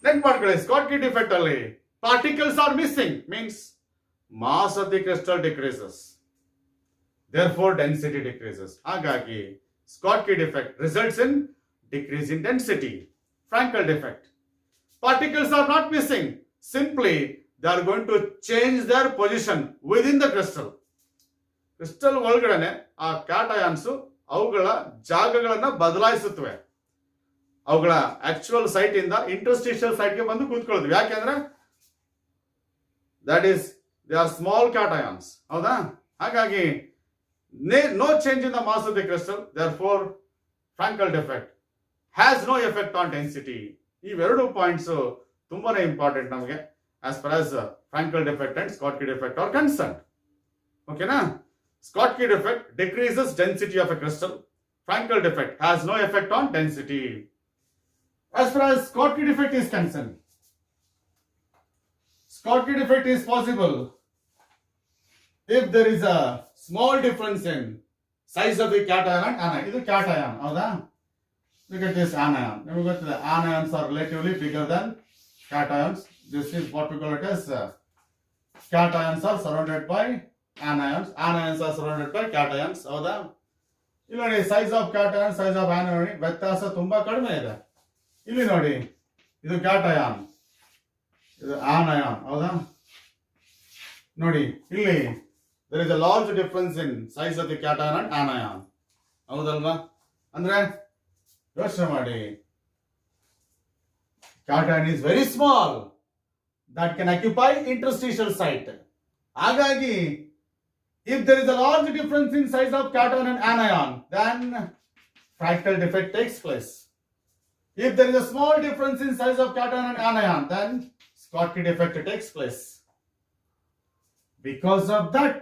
ನೆಕ್ಸ್ಟ್ ಮಾಡ್ಕೊಳ್ಳಿ, ಸ್ಕಾಟ್ಕಿ ಡಿಫೆಕ್ಟ್ ಅಲ್ಲಿ particles are missing, means mass of the crystal decreases, therefore density decreases. Hagagi Schottky defect results in decrease in density. Frankel defect, particles are not missing, simply they are going to change their position within the crystal. Crystal ಒಳಗಡೆನೆ ಆ ಕ್ಯಾಟಯಾನ್ಸ್ ಅವುಗಳ ಜಾಗಗಳನ್ನ ಬದಲಾಯಿಸುತ್ತವೆ. ಅವುಗಳ ಆಕ್ಚುಯಲ್ ಸೈಟ್ ಇಂದ ಇಂಟರ್ಸ್ಟಿಷಿಯಲ್ ಸೈಟ್ ಗೆ ಬಂದು ಕೂತ್ಕೊಳ್ಳೋದು. ಯಾಕೆಂದ್ರೆ that is they are small cations. ಹೌದಾ? ಹಾಗಾಗಿ no change in the mass of the crystal, therefore Frankel defect has no effect on density. ಇವೆರಡು ಪಾಯಿಂಟ್ಸ್ ತುಂಬಾನೇ ಇಂಪಾರ್ಟೆಂಟ್ ನಮಗೆ as far as Frankel defect and Schottky defect are concerned. ಓಕೆನಾ? Schottky defect decreases density of a crystal. Frankel defect has no effect on density. As far as Schottky defect is concerned, Schottky defect is possible if there is a small difference in size of the cation and anion. This is cation, howda? Look at this anion. Remember that the anions are relatively bigger than cations. This is what we call it as cations are surrounded by anions. Anions are surrounded by cations. ಹೌದಾ? ಇಲ್ಲಿ ನೋಡಿ, size of cation, size of onion ನೋಡಿ ವ್ಯತ್ಯಾಸ ತುಂಬಾ ಕಡಿಮೆ ಇದೆ. ಇಲ್ಲಿ ನೋಡಿ, ಇದು ಕ್ಯಾಟಯಾನ್, ಇದು ಆನಯಾನ್. ಹೌದಾ? ನೋಡಿ ಇಲ್ಲಿ there is a large difference in size of the cation and anion. ಹೌದಲ್ವಾ? ಅಂದ್ರೆ ಯೋಚನೆ ಮಾಡಿ, cation is very small that can occupy interstitial site. ಹಾಗಾಗಿ if there is a large difference in size of cation and anion, then Frankel defect takes place. If there is a small difference in size of cation and anion, then Schottky defect takes place. Because of that,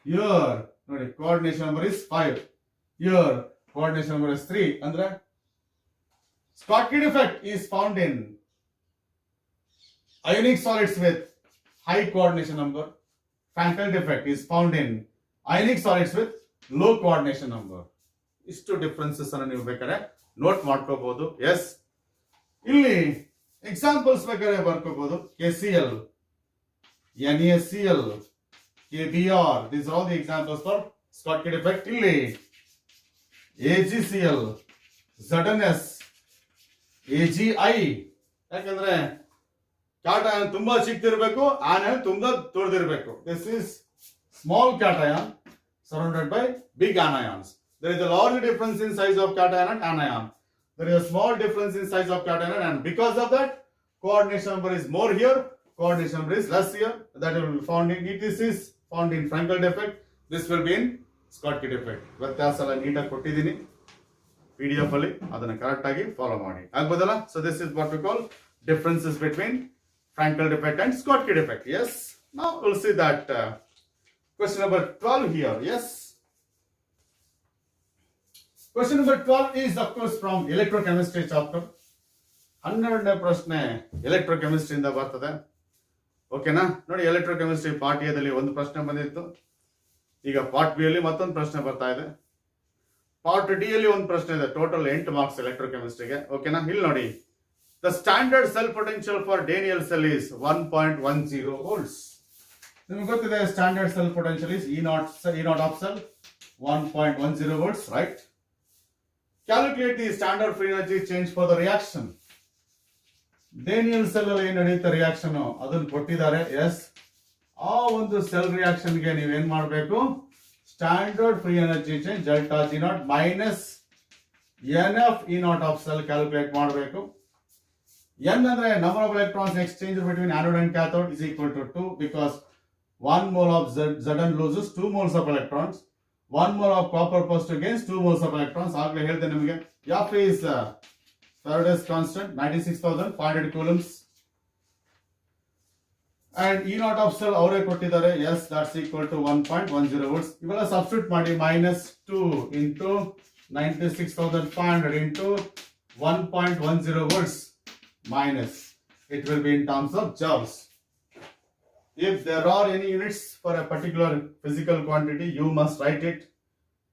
here ನೋಡಿ, coordination number is 5, here coordination number is 3. ಅಂದ್ರೆ Schottky defect is found in ionic solids with high coordination number. Frankel defect is found in ionic solids with low coordination number. ಇಷ್ಟು ಡಿಫರೆನ್ಸಸ್ ಅನ್ನು ನೀವು ಬೇಕಾದ್ರೆ ನೋಟ್ ಮಾಡ್ಕೋಬಹುದು. ಎಸ್, ಇಲ್ಲಿ ಎಕ್ಸಾಂಪಲ್ಸ್ ಬೇಕಾದ್ರೆ ಬರ್ಕೋಬಹುದು. KCl, NaCl, KBr, these are all the examples for Schottky defect. ಇಲ್ಲಿ AgCl, ZnS, AgI. ಯಾಕಂದ್ರೆ cation ತುಂಬಾ ಚಿಕ್ಕದಿರಬೇಕು, ಆನಿಯನ್ ತುಂಬಾ ದೊಡ್ಡದಿರಬೇಕು. This is small cation surrounded by big anions. There is a large difference in size of cation and anion. There is a small difference in size of cation and anion. Because of that, coordination number is more here, coordination number is less here. That will be found in this is found in Frankel defect. This will be in Schottky defect. ವ್ಯತ್ಯಾಸ ಎಲ್ಲ ನೀಟಾಗಿ ಕೊಟ್ಟಿದ್ದೀನಿ PDF ಅಲ್ಲಿ, ಅದನ್ನ ಕರೆಕ್ಟ್ ಆಗಿ ಫಾಲೋ ಮಾಡಿ. ಆಗ್ಬೋದಲ್ಲ? So this is what we call differences between Frankel defect and Schottky defect. Yes. Now we'll see that question number 12 here. Yes. Question number 12 is of course from electrochemistry chapter. 12ನೇ ಪ್ರಶ್ನೆ ಎಲೆಕ್ಟ್ರೋಕೆಮಿಸ್ಟ್ರಿ ಇಂದ ಬರ್ತದೆ. ಓಕೆನಾ? ನೋಡಿ, ಎಲೆಕ್ಟ್ರೋಕೆಮಿಸ್ಟ್ರಿ ಪಾರ್ಟ್ ಎ ದಲ್ಲಿ ಒಂದು ಪ್ರಶ್ನೆ ಬಂದಿತ್ತು. ಈಗ ಪಾರ್ಟ್ ಬಿ ಅಲ್ಲಿ ಮತ್ತೊಂದು ಪ್ರಶ್ನೆ ಬರ್ತಾ ಇದೆ. ಪಾರ್ಟ್ ಡಿ ಅಲ್ಲಿ ಒಂದು ಪ್ರಶ್ನೆ ಇದೆ. ಟೋಟಲ್ 8 ಮಾರ್ಕ್ಸ್ ಎಲೆಕ್ಟ್ರೋಕೆಮಿಸ್ಟ್ರಿಗೆ. ಓಕೆನಾ? ಇಲ್ಲಿ ನೋಡಿ, the standard cell potential for Daniel cell is 1.10 volts. ನಿಮಗೆ ಗೊತ್ತಿದೆ, standard cell potential is E naught of cell 1.10 volts, right? Calculate the standard free energy change for the reaction. Daniel cell ಅಲ್ಲಿ ಏನ್ ನಡೆಯುತ್ತೆ ರಿಯಾಕ್ಷನ್ ಅದನ್ನ ಕೊಟ್ಟಿದ್ದಾರೆ. ಎಸ್, ಆ ಒಂದು ಸೆಲ್ ರಿಯಾಕ್ಷನ್ ಗೆ ನೀವೇನ್ ಮಾಡಬೇಕು, standard free energy change delta G naught minus NF E naught of cell calculate ಮಾಡಬೇಕು. N andre number of electrons exchanged between anode and cathode is equal to 2 because 1 mole of Zn loses 2 moles of electrons. 1 mole of copper plus against 2 moles of electrons. ಆಗಲೇ ಹೇಳಿದೆ ನಿಮಗೆ F is Faraday's constant 96,500 coulombs. And E naught of cell ಅವರೇ ಕೊಟ್ಟಿದ್ದಾರೆ. Yes, that's equal to 1.10 volts. ಇವೆಲ್ಲ ಸಬ್ಸ್ಟಿಟ್ಯೂಟ್ ಮಾಡಿ -2 into 96,500 into 1.10 volts minus. It will be in terms of joules. If there are any units for a particular physical quantity, you must write it.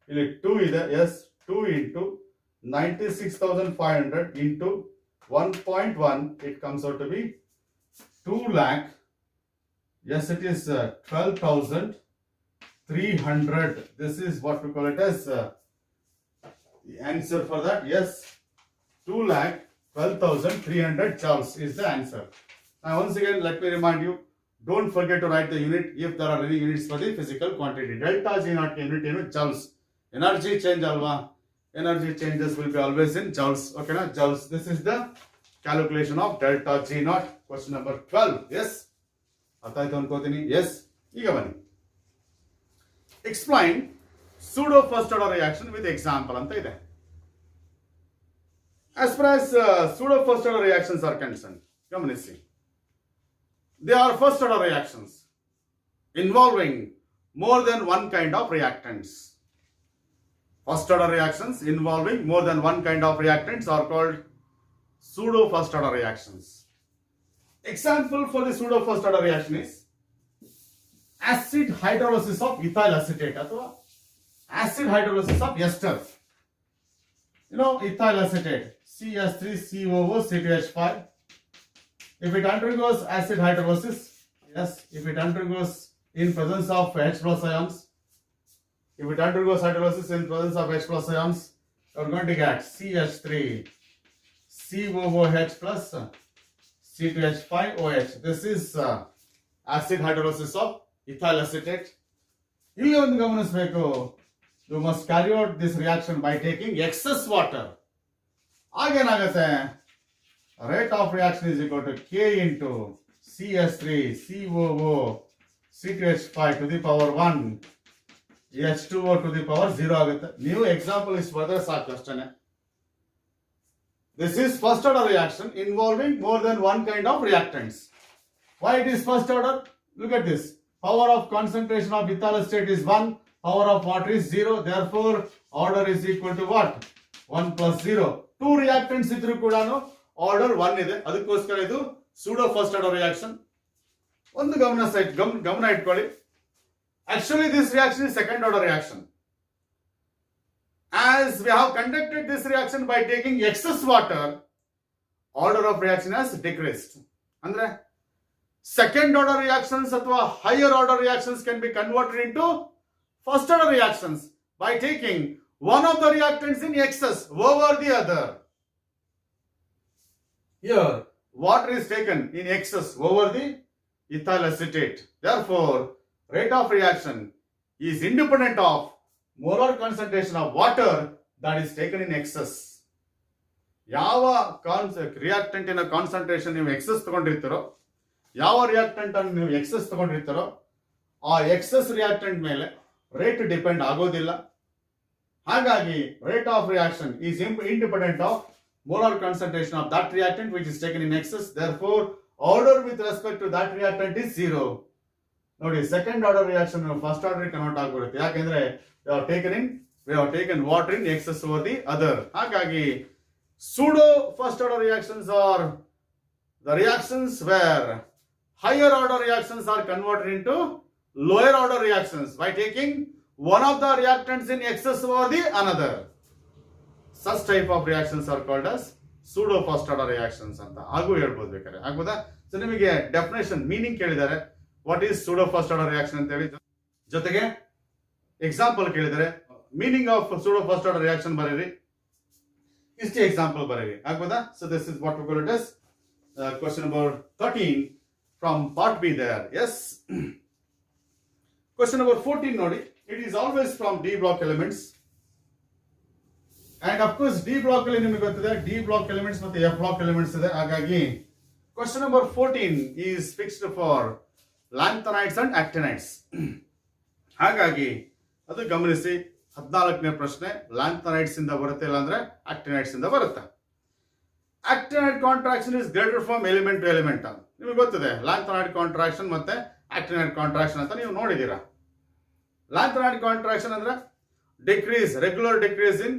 ಇಲ್ಲಿ 2 ಇದೆ. Yes, 2 into 96,500 into 1.1. It comes out to be 2 lakh. Yes, it is 12,300. This is what we call it as the answer for that. Yes, 2,12,300 joules is the answer. Now, once again, let me remind you, don't forget to write the unit if there are any units for the physical quantity. Delta G naught unit joules. Energy change alva. Energy changes will be always in joules. Okay, na? Joules. This is the calculation of delta G naught. Question number 12. Yes. ಅರ್ಥ ಆಯ್ತು ಅನ್ಕೋತೀನಿ. ಎಸ್, ಈಗ ಬನ್ನಿ. Explain pseudo first order reaction with example ಅಂತ ಇದೆ. As far as pseudo first order reactions are concern, ಗಮನಿಸಿ, they are first order reactions involving more than one kind of reactants. First order reactions involving more than one kind of reactants are called pseudo first order reactions. Example for the pseudo first order reaction is acid hydrolysis of ethyl acetate ಅಥವಾ acid hydrolysis of ester. You know, ethyl acetate CH3COO C2H5. If it undergoes acid hydrolysis, yes, if it undergoes in presence of H plus ions, if it undergoes hydrolysis in presence of H plus ions, you are going to get CH3 COOH plus C2H5OH. This is acid hydrolysis of ethyl acetate. ಇಲ್ಲಿ ಒಂದು ಗಮನಿಸಬೇಕು, you must carry out this reaction by taking excess water. ಆಗೇನಾಗುತ್ತೆ, rate of reaction is equal to K into CH3 COO C2H5 to the power 1 H2O to the power 0 ಆಗುತ್ತೆ. ನೀವು ಎಕ್ಸಾಂಪಲ್ ಇಷ್ಟು ಬರೆದ್ರೆ ಸಾಕು ಅಷ್ಟೇ. This is first order reaction involving more than one kind of reactants. Why it is first order? Look at this. Power of concentration of ethyl acetate is 1, power of water is 0. Therefore, order is equal to what? 1 plus 0. Two reactants idru kuda order 1 ಇದೆ. ಅದಕ್ಕೋಸ್ಕರ ಇದು pseudo first order reaction. ಒಂದು ಗಮನ ಇಟ್ಕೊಳ್ಳಿ. Actually, this reaction is second order reaction. As we have conducted this reaction by taking excess water, order of reaction has decreased. Andre second order reactions ಅಥವಾ higher order reactions can be converted into first order reactions by taking one of the reactants in excess over the other. Here, water is taken in excess over the ethyl acetate. Therefore, rate of reaction is independent of molar concentration of water that is taken in excess. ಯಾವ ರಿಯಾಕ್ಟೆಂಟ್ ಇನ ಕಾನ್ಸಂಟ್ರೇಷನ್ ನೀವು ಎಕ್ಸೆಸ್ ತಗೊಂಡಿರ್ತೀರೋ, ಯಾವ ರಿಯಾಕ್ಟೆಂಟ್ ಅನ್ನು ನೀವು ಎಕ್ಸೆಸ್ ತಗೊಂಡಿರ್ತೀರೋ, ಆ ಎಕ್ಸೆಸ್ ರಿಯಾಕ್ಟೆಂಟ್ ಮೇಲೆ ರೇಟ್ ಡಿಪೆಂಡ್ ಆಗೋದಿಲ್ಲ. ಹಾಗಾಗಿ rate of reaction is independent of molar concentration of that reactant which is taken in excess. Therefore, order with respect to that reactant is 0. ನೋಡಿ, second order reaction first order convert ಆಗಿಬಿಡುತ್ತೆ. ಯಾಕೆಂದ್ರೆ we have taken water in excess over the other. ಹಾಗಾಗಿ pseudo first order reactions are the reactions where higher order reactions are converted into lower order reactions by taking one of the reactants in excess over the another. Such type of reactions are called as pseudo first order reactions ಅಂತ ಹಾಗೂ ಹೇಳ್ಬೋದು. ಬೇಕಾದ್ರೆ ಆಗ್ಬೋದಾ? ಸೊ ನಿಮಗೆ ಡೆಫಿನೇಷನ್ ಮೀನಿಂಗ್ ಕೇಳಿದ್ದಾರೆ, what is pseudo first order reaction ಅಂತ ಹೇಳಿ, ಜೊತೆಗೆ ಎಕ್ಸಾಂಪಲ್ ಕೇಳಿದರೆ meaning of pseudo first order reaction ಬರೀರಿ, ಇಷ್ಟೇ ಎಕ್ಸಾಂಪಲ್ ಬರೀರಿ. ಆಗ್ಬೋದಾ? So this is what we call it as question number 13 from part B there. Yes. Question number 14 ನೋಡಿ, it is always from D block elements. And of course D block ಅಲ್ಲಿ ನಿಮಗೆ ಗೊತ್ತಿದೆ ಡಿ ಬ್ಲಾಕ್ ಎಲಿಮೆಂಟ್ಸ್ ಮತ್ತೆ ಎಫ್ ಬ್ಲಾಕ್ ಎಲಿಮೆಂಟ್ಸ್ ಇದೆ. ಹಾಗಾಗಿ question number 14 is fixed for lanthanides and actinides. ಹಾಗಾಗಿ ಅದು ಗಮನಿಸಿ, 14ನೇ ಪ್ರಶ್ನೆ ಲ್ಯಾಂಥನೈಡ್ಸ್ ಇಂದ ಬರುತ್ತೆ, ಇಲ್ಲಾಂದ್ರೆ ಆಕ್ಟಿನೈಡ್ಸ್ ಇಂದ ಬರುತ್ತೆ. Actinide contraction is greater from element to element ಅಂತ ನಿಮಗೆ ಗೊತ್ತಿದೆ. ಲ್ಯಾಂಥನೈಡ್ ಕಾಂಟ್ರಾಕ್ಷನ್ ಮತ್ತೆ ಆಕ್ಟಿನೈಡ್ ಕಾಂಟ್ರಾಕ್ಷನ್ ಅಂತ ನೀವು ನೋಡಿದ್ದೀರಾ. ಲ್ಯಾಂಥನೈಡ್ ಕಾಂಟ್ರಾಕ್ಷನ್ ಅಂದ್ರೆ decrease, regular decrease in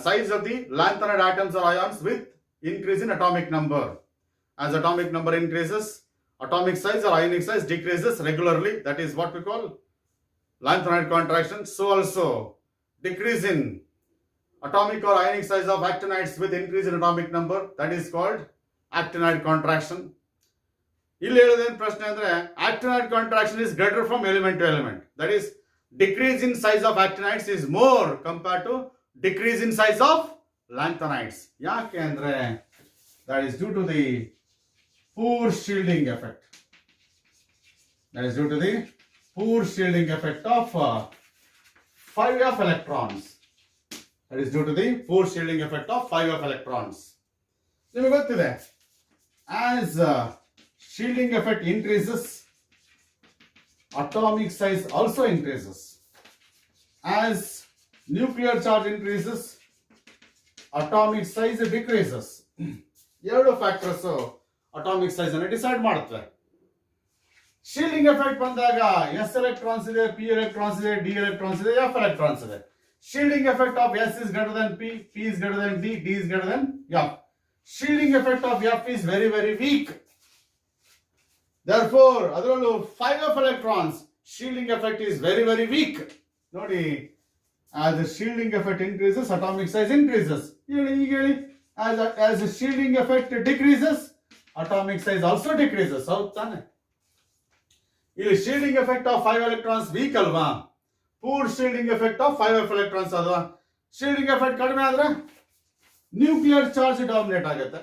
size of the lanthanide atoms or ions with increase in atomic number. As atomic number increases, atomic size or ionic size decreases regularly. That is what we call lanthanide contraction. So also decrease in atomic or ionic size of actinides with increase in atomic number, that is called actinide contraction. ಇಲ್ಲಿ ಹೇಳೋದೇನು ಪ್ರಶ್ನೆ ಅಂದ್ರೆ actinide contraction is greater from element to element. That is decrease in size of actinides is more compared to decrease in size of lanthanides. ಯಾಕೆ ಅಂದ್ರೆ that is due to the poor shielding effect. That is due to the poor shielding effect of 5f electrons. That is due to the poor shielding effect of 5f electrons. ನಿಮಗೆ ಗೊತ್ತಿದೆ, as shielding effect increases, atomic size also increases. As nuclear charge increases, atomic size decreases. ಎರಡು ಫ್ಯಾಕ್ಟರ್ಸ್ ಅಟಾಮಿಕ್ ಸೈಜ್ ಅನ್ನು ಡಿಸೈಡ್ ಮಾಡುತ್ತವೆ. ಶೀಲ್ಡಿಂಗ್ ಎಫೆಕ್ಟ್ ಬಂದಾಗ ಎಸ್ ಎಲೆಕ್ಟ್ರಾನ್ಸ್ ಇದೆ, ಪಿ ಎಲೆಕ್ಟ್ರಾನ್ಸ್ ಇದೆ, ಡಿ ಎಲೆಕ್ಟ್ರಾನ್ಸ್ ಇದೆ, ಎಫ್ ಎಲೆಕ್ಟ್ರಾನ್ಸ್ ಇದೆ. Shielding effect of S is greater than P, P is greater than D, D is greater than F. Shielding effect of F is very, very weak. Therefore, ಅದರಲ್ಲೂ 5f electrons, shielding effect is very, very weak. ನೋಡಿ, as the shielding effect increases, atomic size increases. As the shielding effect decreases, atomic size also decreases. ಹೌದು ತಾನೆ? ಇಲ್ಲಿ shielding effect of 5 electrons weak ಅಲ್ವಾ? Poor shielding effect of 5f electrons ಅಲ್ವಾ? Shielding effect ಕಡಿಮೆ ಆದ್ರೆ nuclear charge dominate ಆಗುತ್ತೆ.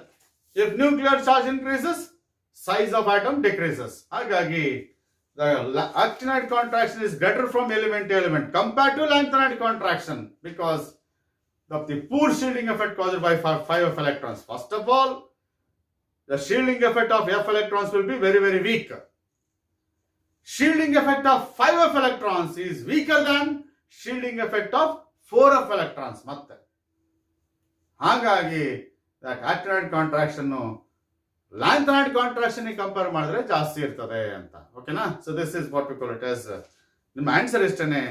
If nuclear charge increases, size of atom decreases. ಹಾಗಾಗಿ the actinide contraction is greater from element to element compared to lanthanide contraction because of the poor shielding effect caused by 5f electrons. First of all, the shielding effect of f electrons will be very, very weak. Shielding effect of 5f electrons is weaker than shielding effect of 4f electrons. ಮತ್ತೆ ಹಾಗಾಗಿ actinide contraction lanthanide contraction compare ಮಾಡಿದ್ರೆ ಜಾಸ್ತಿ ಇರ್ತದೆ ಅಂತ. ಓಕೆನಾ? So this is what we call it as, ನಿಮ್ಮ ಆನ್ಸರ್ ಇಷ್ಟೇನೆ,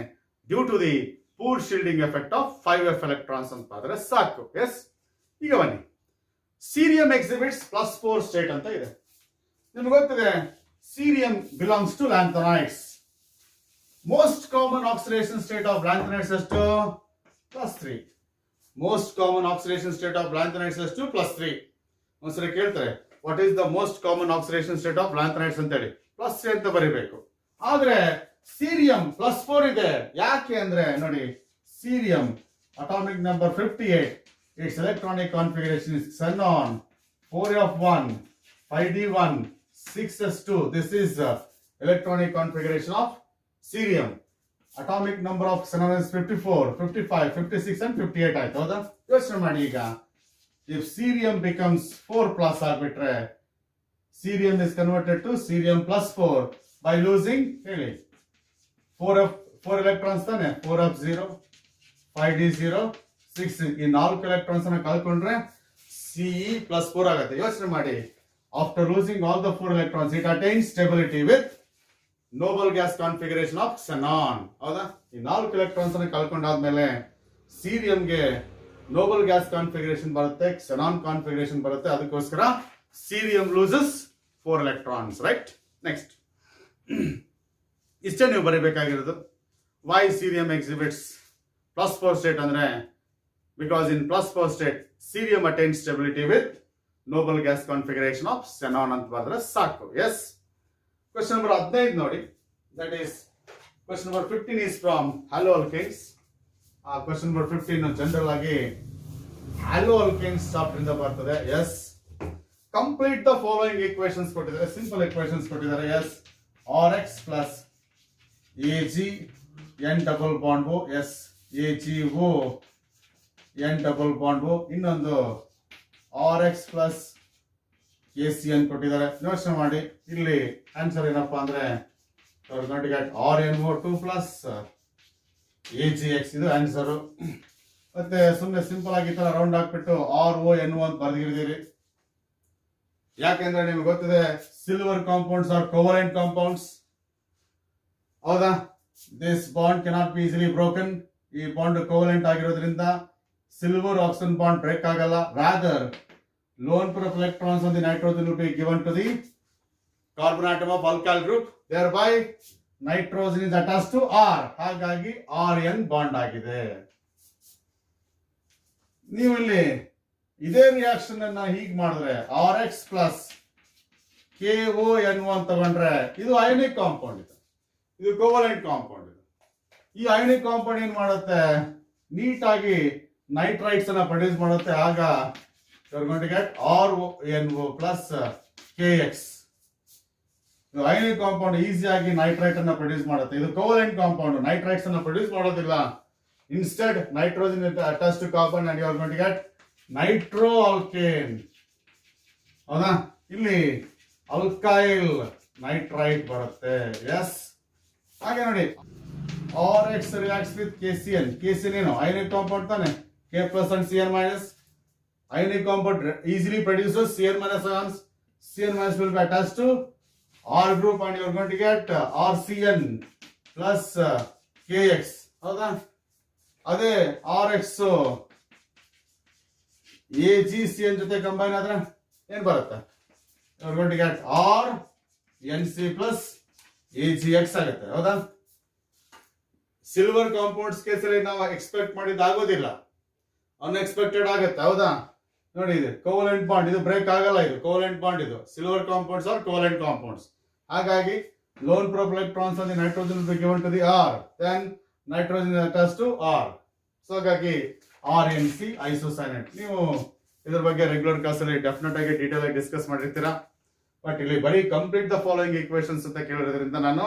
due to the poor shielding effect of 5f electrons ಅಂತ ಆದ್ರೆ ಸಾಕು. ಎಸ್, ಈಗ ಬನ್ನಿ, ಸೀರಿಯಂ ಎಕ್ಸಿಬಿಟ್ಸ್ +4 ಸ್ಟೇಟ್ ಅಂತ ಇದೆ. ನಿಮ್ಗೆ ಗೊತ್ತಿದೆ cerium belongs to lanthanides. Most common oxidation state of lanthanides is to +3. Most common oxidation state of lanthanides is to +3. ಒಂದ್ಸರಿ ಕೇಳ್ತಾರೆ, what is the most common oxidation state of lanthanides ಅಂತ ಹೇಳಿ +3 ಅಂತ ಬರೀಬೇಕು. ಆದ್ರೆ ಸೀರಿಯಂ +4 ಇದೆ. ಯಾಕೆ ಅಂದ್ರೆ ನೋಡಿ, serum atomic number 58, it's electronic configuration is xenon 4f1 5d1 6s2. This is electronic configuration of cerium. Atomic number of xenon is 54, 55, 56 and 58 ಆಯ್ತು. ಹೌದಾ? ಯೋಚನೆ ಮಾಡಿ, ಈಗ if cerium becomes 4+ ಆಗ್ಬಿಟ್ರೆ cerium is converted to cerium +4 by losing ಹೇಳಿ 4 electrons ತಾನೆ, 4f0 5d0 6. ಈ 4 electrons ಅನ್ನ ಕಳ್ಕೊಂಡ್ರೆ Ce+4 ಆಗುತ್ತೆ. ಯೋಚನೆ ಮಾಡಿ, after losing all the 4 electrons, it attains stability with noble gas configuration of xenon. ಹೌದಾ? ಈ 4 electrons ಅನ್ನು ಕಳ್ಕೊಂಡಾದ್ಮೇಲೆ ಸೀರಿಯಂಗೆ ನೋಬಲ್ ಗ್ಯಾಸ್ ಕಾನ್ಫಿಗರೇಷನ್ ಬರುತ್ತೆ, xenon ಕಾನ್ಫಿಗರೇಷನ್ ಬರುತ್ತೆ. ಅದಕ್ಕೋಸ್ಕರ serum loses 4 electrons, right? Next, ಇಷ್ಟೇ ನೀವು ಬರೀಬೇಕಾಗಿರೋದು. ವೈ ಸೀರಿಯಂ ಎಕ್ಸಿಬಿಟ್ಸ್ +4 ಸ್ಟೇಟ್ ಅಂದ್ರೆ, because in +4 state serum attains stability with Nobel gas configuration of xenon ಅಂತ ಬರೆದ್ರೆ ಸಾಕು. ಎಸ್, ಕ್ವೆಶ್ಚನ್ ನಂಬರ್ 15 ನೋಡಿ, that is question number 15 is from hello alkanes. Question number 15 general ಆಗಿ ಹ್ಯಾಲೋ ಅಲ್ಕೇನ್ಸ್ ಚಾಪ್ಟರ್ ಇಂದ ಬರ್ತದೆ. S, complete the following equations ಕೊಟ್ಟಿದ್ದಾರೆ, ಸಿಂಪಲ್ ಈಕ್ವೇಷನ್ಸ್ ಕೊಟ್ಟಿದ್ದಾರೆ. Yes, RX plus AG N double bond O, S AgO N double bond, ಇನ್ನೊಂದು RX ಪ್ಲಸ್ KCN ಕೊಟ್ಟಿದ್ದಾರೆ. ಯೋಚನೆ ಮಾಡಿ, ಇಲ್ಲಿ ಆನ್ಸರ್ ಏನಪ್ಪಾ ಅಂದ್ರೆ RNO2 ಪ್ಲಸ್ AgX ಇದು ಆನ್ಸರ್. ಮತ್ತೆ ಸುಮ್ಮನೆ ಸಿಂಪಲ್ ಆಗಿ ಈ ತರ ರೌಂಡ್ ಹಾಕ್ಬಿಟ್ಟು RONO ಅಂತ ಬರ್ದಿದ್ದೀರಿ. ಯಾಕೆಂದ್ರೆ ನಿಮ್ಗೆ ಗೊತ್ತಿದೆ silver compounds are covalent compounds. ಹೌದಾ? This bond cannot be easily broken. ಈ ಬಾಂಡ್ ಕೋವಲೆಂಟ್ ಆಗಿರೋದ್ರಿಂದ ಸಿಲ್ವರ್ ಆಕ್ಸಿಜನ್ ಬಾಂಡ್ ಬ್ರೇಕ್ ಆಗಲ್ಲ. Rather lone pair of electrons on the nitrogen will be given to the carbon atom of alkyl group. Thereby nitrogen is attached to R. ಹಾಗಾಗಿ RN ಬಾಂಡ್ ಆಗಿದೆ. ನೀವು ಇಲ್ಲಿ ಇದೇ ರಿಯಾಕ್ಷನ್ ಅನ್ನ ಹೀಗೆ ಮಾಡಿದ್ರೆ RX ಪ್ಲಸ್ KONO ಅಂತ ತಗೊಂಡ್ರೆ ಇದು ಅಯೋನಿಕ್ ಕಾಂಪೌಂಡ್, ಇದು ಕೋವಲೆಂಟ್ ಕಾಂಪೌಂಡ್. ಈ ಅಯೋನಿಕ್ ಕಾಂಪೌಂಡ್ ಏನ್ ಮಾಡುತ್ತೆ, ನೀಟಾಗಿ ನೈಟ್ರೈಟ್ಸ್ ಅನ್ನ ಪ್ರೊಡ್ಯೂಸ್ ಮಾಡುತ್ತೆ. ಆಗ you're going to get RNO plus KX. Ionic compound ಈಸಿಯಾಗಿ ನೈಟ್ರೈಟ್ ಅನ್ನ ಪ್ರೊಡ್ಯೂಸ್ ಮಾಡುತ್ತೆ. ಇದು ಕೋವಲೆಂಟ್ ಕಾಂಪೌಂಡ್, ನೈಟ್ರೈಟ್ಸ್ ಅನ್ನ ಪ್ರೊಡ್ಯೂಸ್ ಮಾಡೋದಿಲ್ಲ. Instead nitrogen attach to carbon and you are going to get nitro alkane. ಹೌದಾ? ಇಲ್ಲಿ ಅಲ್ಕೈಲ್ ನೈಟ್ರೈಟ್ ಬರುತ್ತೆ. ಎಸ್, ಹಾಗೆ ನೋಡಿ RX reacts with KCN. KCN ಏನು ಅಯೋನಿಕ್ ಕಾಂಪೌಂಡ್ ತಾನೆ, K plus and Cn minus. Ionic compound easily produces Cn minus ions. Cn minus will be attached to R group and you are going to get RCN plus KX. ಹೌದಾ? ಅದೇ RX AgCN ಜೊತೆ ಕಂಬೈನ್ ಆದ್ರೆ ಏನ್ ಬರುತ್ತೆ, you are going to get RNC plus AgX ಆಗುತ್ತೆ. ಹೌದಾ? ಸಿಲ್ವರ್ ಕಾಂಪೌಂಡ್ಸ್ ಕೇಸಲ್ಲಿ ನಾವು ಎಕ್ಸ್ಪೆಕ್ಟ್ ಮಾಡಿದ ಆಗೋದಿಲ್ಲ, ಅನ್ಎಕ್ಸ್ಪೆಕ್ಟೆಡ್ ಆಗುತ್ತೆ. ಹೌದಾ? ನೋಡಿ, ಇದು ಕೋವಲೆಂಟ್ ಬಾಂಡ್, ಇದು ಬ್ರೇಕ್ ಆಗಲ್ಲ. ಇದು ಕೋವಲೆಂಟ್ ಬಾಂಡ್, ಇದು silver compounds are covalent compounds. ಹಾಗಾಗಿ lone prop electrons on the nitrogen will be given to the R, then nitrogen is attached to R. So ಹಾಗಾಗಿ RNC ಐಸೋಸೈನೇಟ್. ನೀವು ಇದ್ರ ಬಗ್ಗೆ ರೆಗ್ಯುಲರ್ ಕ್ಲಾಸ್ ಅಲ್ಲಿ ಡೆಫಿನೆಟ್ ಆಗಿ ಡೀಟೇಲ್ ಆಗಿ ಡಿಸ್ಕಸ್ ಮಾಡಿರ್ತೀರಾ. ಬಟ್ ಇಲ್ಲಿ ಬರೀ ಕಂಪ್ಲೀಟ್ ದ ಫಾಲೋಯಿಂಗ್ ಈಕ್ವೇಶನ್ಸ್ ಅಂತ ಕೇಳಿರೋದ್ರಿಂದ ನಾನು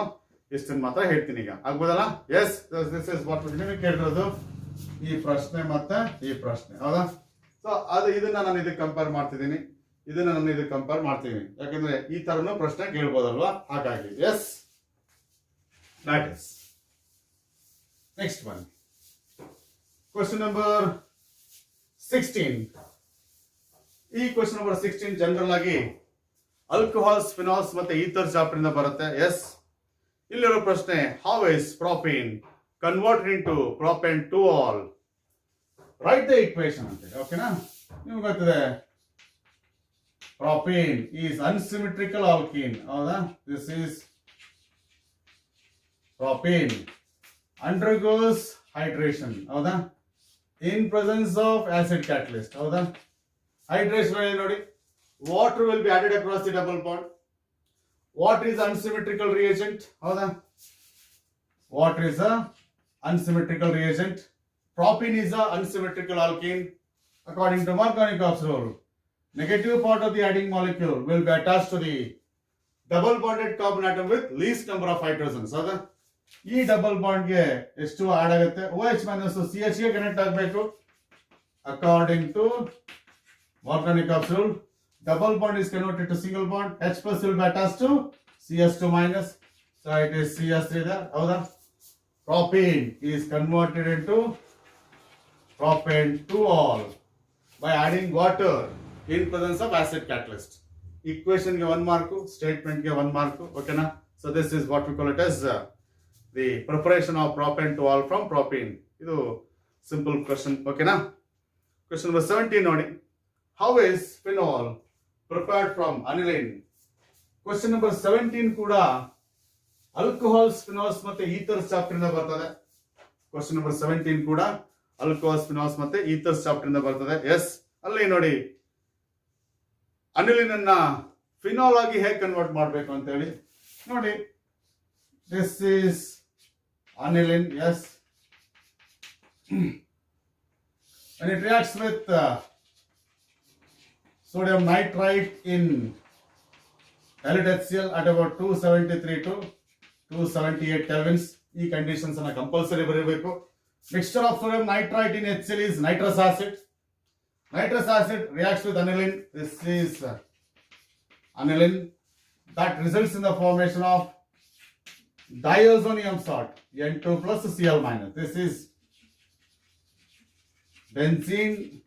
ಇಷ್ಟನ್ನು ಮಾತ್ರ ಹೇಳ್ತೀನಿ. ಈಗ ಆಗ್ಬೋದಲ್ಲ? ಎಸ್, ದಿಸ್ ಇಸ್ ವಾಟ್ ನಿಮಗೆ ಕೇಳಿರೋದು, ಈ ಪ್ರಶ್ನೆ ಮತ್ತೆ ಈ ಪ್ರಶ್ನೆ. ಹೌದಾ? ಸೊ ಅದು ಇದನ್ನ ನಾನು ಇದಕ್ಕೆ ಕಂಪೇರ್ ಮಾಡ್ತಿದ್ದೀನಿ, ಇದನ್ನ ನಾನು ಇದಕ್ಕೆ ಕಂಪೇರ್ ಮಾಡ್ತೀನಿ. ಯಾಕಂದ್ರೆ ಈ ತರನು ಪ್ರಶ್ನೆ ಕೇಳ್ಬೋದಲ್ವಾ? ಹಾಗಾಗಿ yes, that is next one. Question number 16. ಈ ಕ್ವಶನ್ ನಂಬರ್ 16 ಜನರಲ್ ಆಗಿ ಆಲ್ಕೋಹಾಲ್ಸ್, ಫಿನಾಲ್ಸ್ ಮತ್ತೆ ಈಥರ್ ಚಾಪ್ಟರ್ ಇಂದ ಬರುತ್ತೆ. ಎಸ್, ಇಲ್ಲಿರೋ ಪ್ರಶ್ನೆ, how is propene converted into propan two ol? Write the equation ಅಂತೇಳಿ. ಓಕೆನಾ? ನಿಮ್ಗೆ ಗೊತ್ತಿದೆ ಪ್ರಾಪೇನ್ ಈಸ್ ಅನ್ಸಿಮೆಟ್ರಿಕಲ್ ಆಲ್ಕೀನ್. ಹೌದಾ? This is propene undergoes hydration. ಹೌದಾ? In presence of acid catalyst. ಹೌದಾ? ಹೈಡ್ರೇಷನ್ ನೋಡಿ, water will be added across the double bond. Water is unsymmetrical reagent. ಹೌದಾ? Water is a unsymmetrical reagent. Propene is a unsymmetrical alkene. According to Markovnikov's rule, negative part of the adding molecule will be attached to the double bonded carbon atom with least number of hydrogens. ಹೌದಾ? ಈ ಡಬಲ್ ಬಾಂಡ್ ಗೆ ಎಷ್ಟು ಆಡ್ ಆಗುತ್ತೆ? OH minus CH ಗೆ ಕನೆಕ್ಟ್ ಆಗಬೇಕು. According to Markovnikov's rule, double bond is converted to single bond. H plus will be attached to CS2 minus. So it is CS3 there. ಹೌದಾ? Propane is converted into propane to all by adding water in presence of acid catalyst. Equation ಗೆ 1 mark, statement ಗೆ 1 mark. ಓಕೆನಾ? So this is what we call it as the preparation of propane to all from propane. ಇದು simple question. ಓಕೆನಾ? Question number 17 ನೋಡಿ. How is phenol prepared from aniline? Question number 17 ಕೂಡ ಆಲ್ಕೋಹಾಲ್ಸ್, ಫಿನಾಲ್ಸ್ ಮತ್ತೆ ಈಥರ್ಸ್ ಚಾಪ್ಟರ್ ಇಂದ ಬರ್ತದೆ. ಕ್ವಶನ್ ನಂಬರ್ 17 ಕೂಡ ಆಲ್ಕೋಹಾಲ್ಸ್, ಫಿನಾಲ್ಸ್ ಮತ್ತೆ ಈಥರ್ಸ್ ಚಾಪ್ಟರ್ ಇಂದ ಬರ್ತದೆ. ಎಸ್, ಅಲ್ಲಿ ನೋಡಿ ಅನಿಲಿನ್ ಅನ್ನ ಫಿನಾಲ್ ಆಗಿ ಹೇಗೆ ಕನ್ವರ್ಟ್ ಮಾಡಬೇಕು ಅಂತ ಹೇಳಿ ನೋಡಿ. This is aniline. Yes, when it reacts with sodium nitrite in LiHCl at about 273 to 278 kelvins. ಈ ಕಂಡೀಷನ್ಸ್ ಅನ್ನ ಕಂಪಲ್ಸರಿ ಬರೀಬೇಕು. Mixture of sodium nitrite in HCl is nitrous acid. Nitrous acid reacts with aniline. This is aniline that results in the formation of diazonium salt, N2 plus Cl minus. This is benzene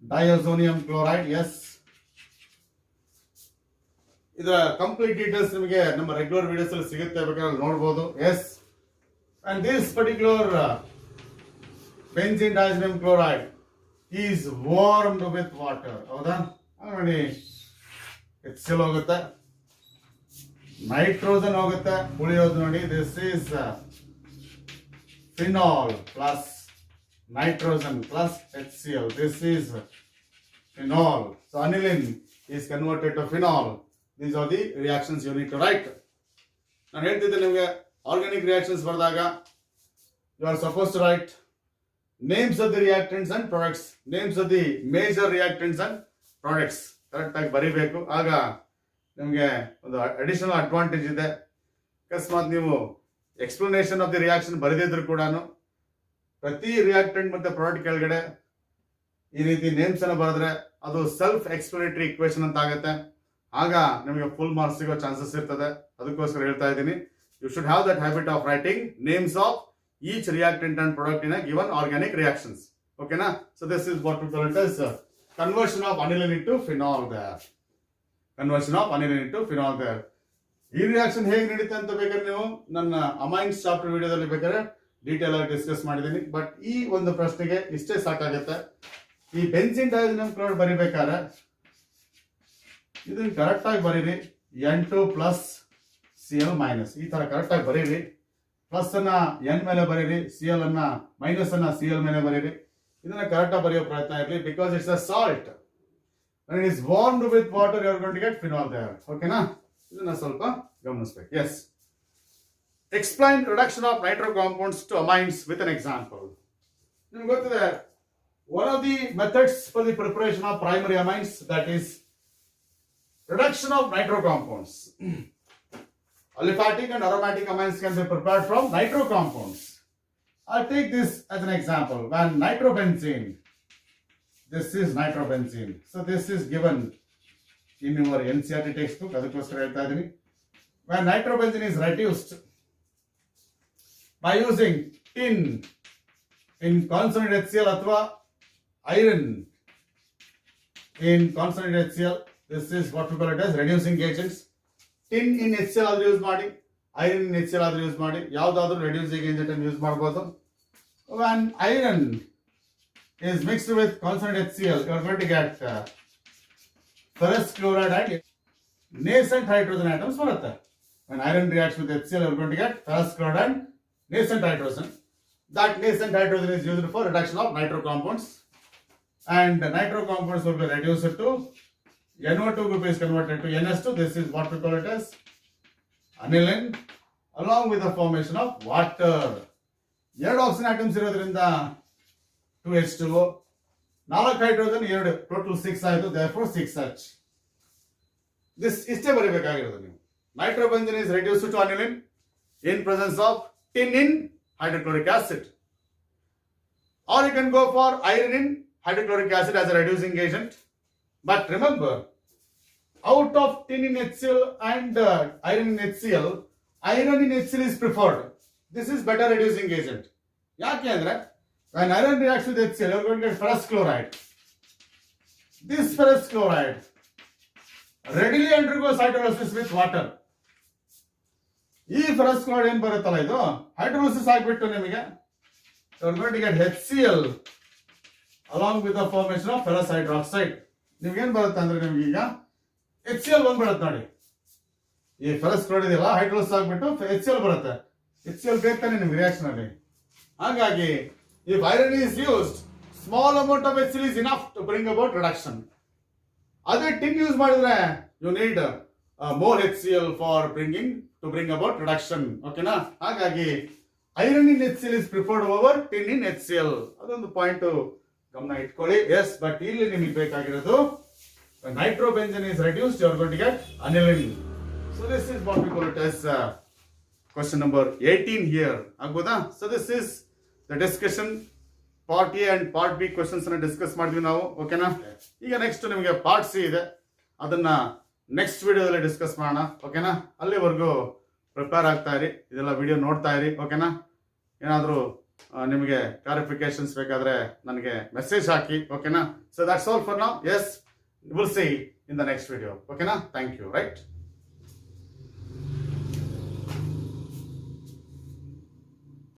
diazonium chloride. Yes. ಇದರ ಕಂಪ್ಲೀಟ್ ಡೀಟೇಲ್ಸ್ ನಿಮಗೆ ನಮ್ಮ ರೆಗ್ಯುಲರ್ ವಿಡಿಯೋಸ್ ಅಲ್ಲಿ ಸಿಗುತ್ತೆ, ಬೇಕಾದ್ರೆ ನೋಡಬಹುದು. Yes, and this particular benzene diazonium chloride is warmed with water. ಹೌದಾ? ನೋಡಿ, HCl ಹೋಗುತ್ತೆ, ನೈಟ್ರೋಜನ್ ಹೋಗುತ್ತೆ, ಉಳಿಯೋದು ನೋಡಿ this is phenol plus nitrogen plus HCl. This is phenol. So aniline is converted to phenol. These are the reactions you need to write. ನಾನು ಹೇಳ್ತಿದ್ದೆ ನಿಮಗೆ ಆರ್ಗಾನಿಕ್ ರಿಯಾಕ್ಷನ್ಸ್ ಬರೆದಾಗ you are supposed to write names of the reactants and products, names of the major reactants and products correct ಆಗಿ ಬರೀಬೇಕು. ಆಗ ನಿಮಗೆ ಒಂದು ಅಡಿಷನಲ್ ಅಡ್ವಾಂಟೇಜ್ ಇದೆ. ಅಕಸ್ಮಾತ್ ನೀವು ಎಕ್ಸ್ಪ್ಲನೇಷನ್ ಆಫ್ ದಿ ರಿಯಾಕ್ಷನ್ ಬರೆದಿದ್ರು ಕೂಡ ಪ್ರತಿ ರಿಯಾಕ್ಟೆಂಟ್ ಮತ್ತೆ ಪ್ರಾಡಕ್ಟ್ ಕೆಳಗಡೆ ಈ ರೀತಿ ನೇಮ್ಸ್ ಅನ್ನು ಬರೆದ್ರೆ ಅದು ಸೆಲ್ಫ್ ಎಕ್ಸ್ಪ್ಲನೇಟರಿ ಇಕ್ವೇಶನ್ ಅಂತ ಆಗುತ್ತೆ. ಆಗ ನಿಮಗೆ ಫುಲ್ ಮಾರ್ಕ್ಸ್ ಸಿಗೋ ಚಾನ್ಸಸ್ ಇರ್ತದೆ. ಅದಕ್ಕೋಸ್ಕರ ಹೇಳ್ತಾ ಇದ್ದೀನಿ, you should have that habit of writing names of each reactant and product in a given organic reactions. ಓಕೆನಾ? So this is what we call it as conversion of aniline into phenol there. Conversion of aniline into phenol there. ಈ ರಿಯಾಕ್ಷನ್ ಹೇಗೆ ನಡೀತೆ ಅಂತ ಬೇಕಾದ್ರೆ ನೀವು ನನ್ನ ಅಮೈನ್ಸ್ ಚಾಪ್ಟರ್ ವಿಡಿಯೋದಲ್ಲಿ ಬೇಕಾದ್ರೆ ಡೀಟೇಲ್ ಆಗಿ ಡಿಸ್ಕಸ್ ಮಾಡಿದ್ದೀನಿ. ಬಟ್ ಈ ಒಂದು ಪ್ರಶ್ನೆಗೆ ಇಷ್ಟೇ ಸಾಕಾಗುತ್ತೆ. ಈ ಬೆನ್ಸಿನ್ ಡೈಆಕ್ಸೈಡ್ ಕ್ಲೋರೈಡ್ ಬರಿಬೇಕಾದ್ರೆ ಇದನ್ನ ಕರೆಕ್ಟ್ ಆಗಿ ಬರೀರಿ. N2 ಪ್ಲಸ್ Cl ಮೈನಸ್ ಈ ತರ ಕರೆಕ್ಟ್ ಆಗಿ ಬರೀರಿ. ಪ್ಲಸ್ ಅನ್ನ N ಮೇಲೆ ಬರೀರಿ, Cl ಅನ್ನ ಮೈನಸ್ ಅನ್ನ Cl ಮೇಲೆ ಬರೀರಿ. ಇದನ್ನ ಕರೆಕ್ಟ್ ಆಗಿ ಬರೆಯೋ ಪ್ರಯತ್ನ ಇರಲಿ. Because it's a salt. when it is warmed with water you are going to get phenol there. ಓಕೆನಾ? ಇದನ್ನ ಸ್ವಲ್ಪ ಗಮನಿಸಬೇಕು. Yes, explain reduction of nitro compounds to amines with an example. ನಿಮ್ಗೆ ಗೊತ್ತಿದೆ, one of the methods for the preparation of primary amines that is reduction of nitro compounds. Aliphatic and aromatic amines can be prepared from nitro compounds. I'll take this as an example. When nitrobenzene, this is nitrobenzene. So this is given in your NCERT textbook. ಅದಕ್ಕೋಸ್ಕರ ಹೇಳ್ತಾ ಇದ್ದೀನಿ. When nitrobenzene is reduced by using tin in concentrated HCl ಅಥವಾ iron in concentrated HCl, this is what we call it as reducing agents. Tin in HCl ಆದ್ರೂ ಯೂಸ್ ಮಾಡಿ, iron in HCl ಆದ್ರೂ ಯೂಸ್ ಮಾಡಿ, ಯಾವುದಾದ್ರೂ reducing agent ಅನ್ನು ಯೂಸ್ ಮಾಡಬಹುದು. When iron is mixed with concentrated HCl, you are going to get ferrous chloride and nascent hydrogen atoms ಬರುತ್ತೆ. When iron reacts with HCl, you are going to get ferrous chloride and nascent hydrogen. That nascent hydrogen is used for reduction of nitro compounds, and the nitro compounds will be reduced to NO2 group is converted to NS2. This is what we call it as aniline, along with the formation of water. ಎರಡು ಆಕ್ಸಿಜನ್ ಆಟಮ್ಸ್ ಇರೋದ್ರಿಂದ 2H2O, 4 ಹೈಡ್ರೋಜನ್, 2 ಟೋಟಲ್ 6 ಆಯಿತು. therefore 6H. ದಿಸ್ ಇಷ್ಟೇ ಬರೀಬೇಕಾಗಿರೋದು ನೀವು. ನೈಟ್ರೋಬೆಂಜೀನ್ is reduced to aniline in presence of tin in hydrochloric acid, or you can go for iron in hydrochloric acid as a reducing agent. But remember, out of tin in HCl and iron in HCl, iron in HCl is preferred. This is better reducing agent. ಯಾಕೆ ಅಂದ್ರೆ when iron reacts with HCl, you are going to get ferrous chloride. This ferrous chloride readily undergoes hydrolysis with water. ಈ ferrous chloride ಏನು ಬರುತ್ತಲ್ಲ, ಇದು ಹೈಡ್ರೋಲಿಸಿಸ್ ಆಗಿಬಿಟ್ಟು ನಿಮಗೆ you are going to get HCl along with the formation of ferrous hydroxide. ನಿಮ್ಗೇನ್ ಬರುತ್ತೆ ಅಂದ್ರೆ ನಿಮ್ಗೆ ಈಗ HCl ಬಂದ್ಬಿಡುತ್ತೆ ನೋಡಿ. ಈ ಫೆರಸ್ ಕ್ಲೋರೈಡ್ ಇದೆಯಲ್ಲ, ಹೈಡ್ರೋಲಿಸಿಸ್ ಆಗ್ಬಿಟ್ಟು HCl ಬರುತ್ತೆ. HCl ಬೇಕು ತಾನೆ ನಿಮ್ಗೆ ರಿಯಾಕ್ಷನ್ ಅಲ್ಲಿ. ಹಾಗಾಗಿ if iron is used, small amount of HCl is enough to bring about reduction. ಅದೇ ಟಿನ್ ಯೂಸ್ ಮಾಡಿದ್ರೆ you need more HCl for bring about reduction. ಓಕೆನಾ? ಹಾಗಾಗಿ iron in HCl is preferred over tin in HCl. ಅದೊಂದು ಪಾಯಿಂಟ್ ಗಮನ ಇಟ್ಕೊಳ್ಳಿ. ಎಸ್, ಬಟ್ ಇಲ್ಲಿ ನಿಮಗೆ ಬೇಕಾಗಿರೋದು nitrobenzene is reduced, you are going to get aniline. So this is what we call it as question number 18 here ಆಗ್ಬೋದಾ? So this is the discussion part A and part B questions ಅನ್ನ ಡಿಸ್ಕಸ್ ಮಾಡಿದ್ವಿ ನಾವು. ಓಕೆನಾ? ಈಗ ನೆಕ್ಸ್ಟ್ ನಿಮಗೆ ಪಾರ್ಟ್ ಸಿ ಇದೆ, ಅದನ್ನ ನೆಕ್ಸ್ಟ್ ವಿಡಿಯೋದಲ್ಲಿ ಡಿಸ್ಕಸ್ ಮಾಡೋಣ. ಓಕೆನಾ? ಅಲ್ಲಿವರೆಗೂ ಪ್ರಿಪೇರ್ ಆಗ್ತಾ ಇರಿ, ಇದೆಲ್ಲ ವಿಡಿಯೋ ನೋಡ್ತಾ ಇರಿ. ಓಕೆನಾ? ಏನಾದರೂ ನಿಮಗೆ ಕ್ಲಾರಿಫಿಕೇಶನ್ಸ್ ಬೇಕಾದ್ರೆ ನನಗೆ ಮೆಸೇಜ್ ಹಾಕಿ. ಓಕೆನಾ? So that's all for now. Yes, will see in the next video. ಓಕೆನಾ? Thank you. ರೈಟ್.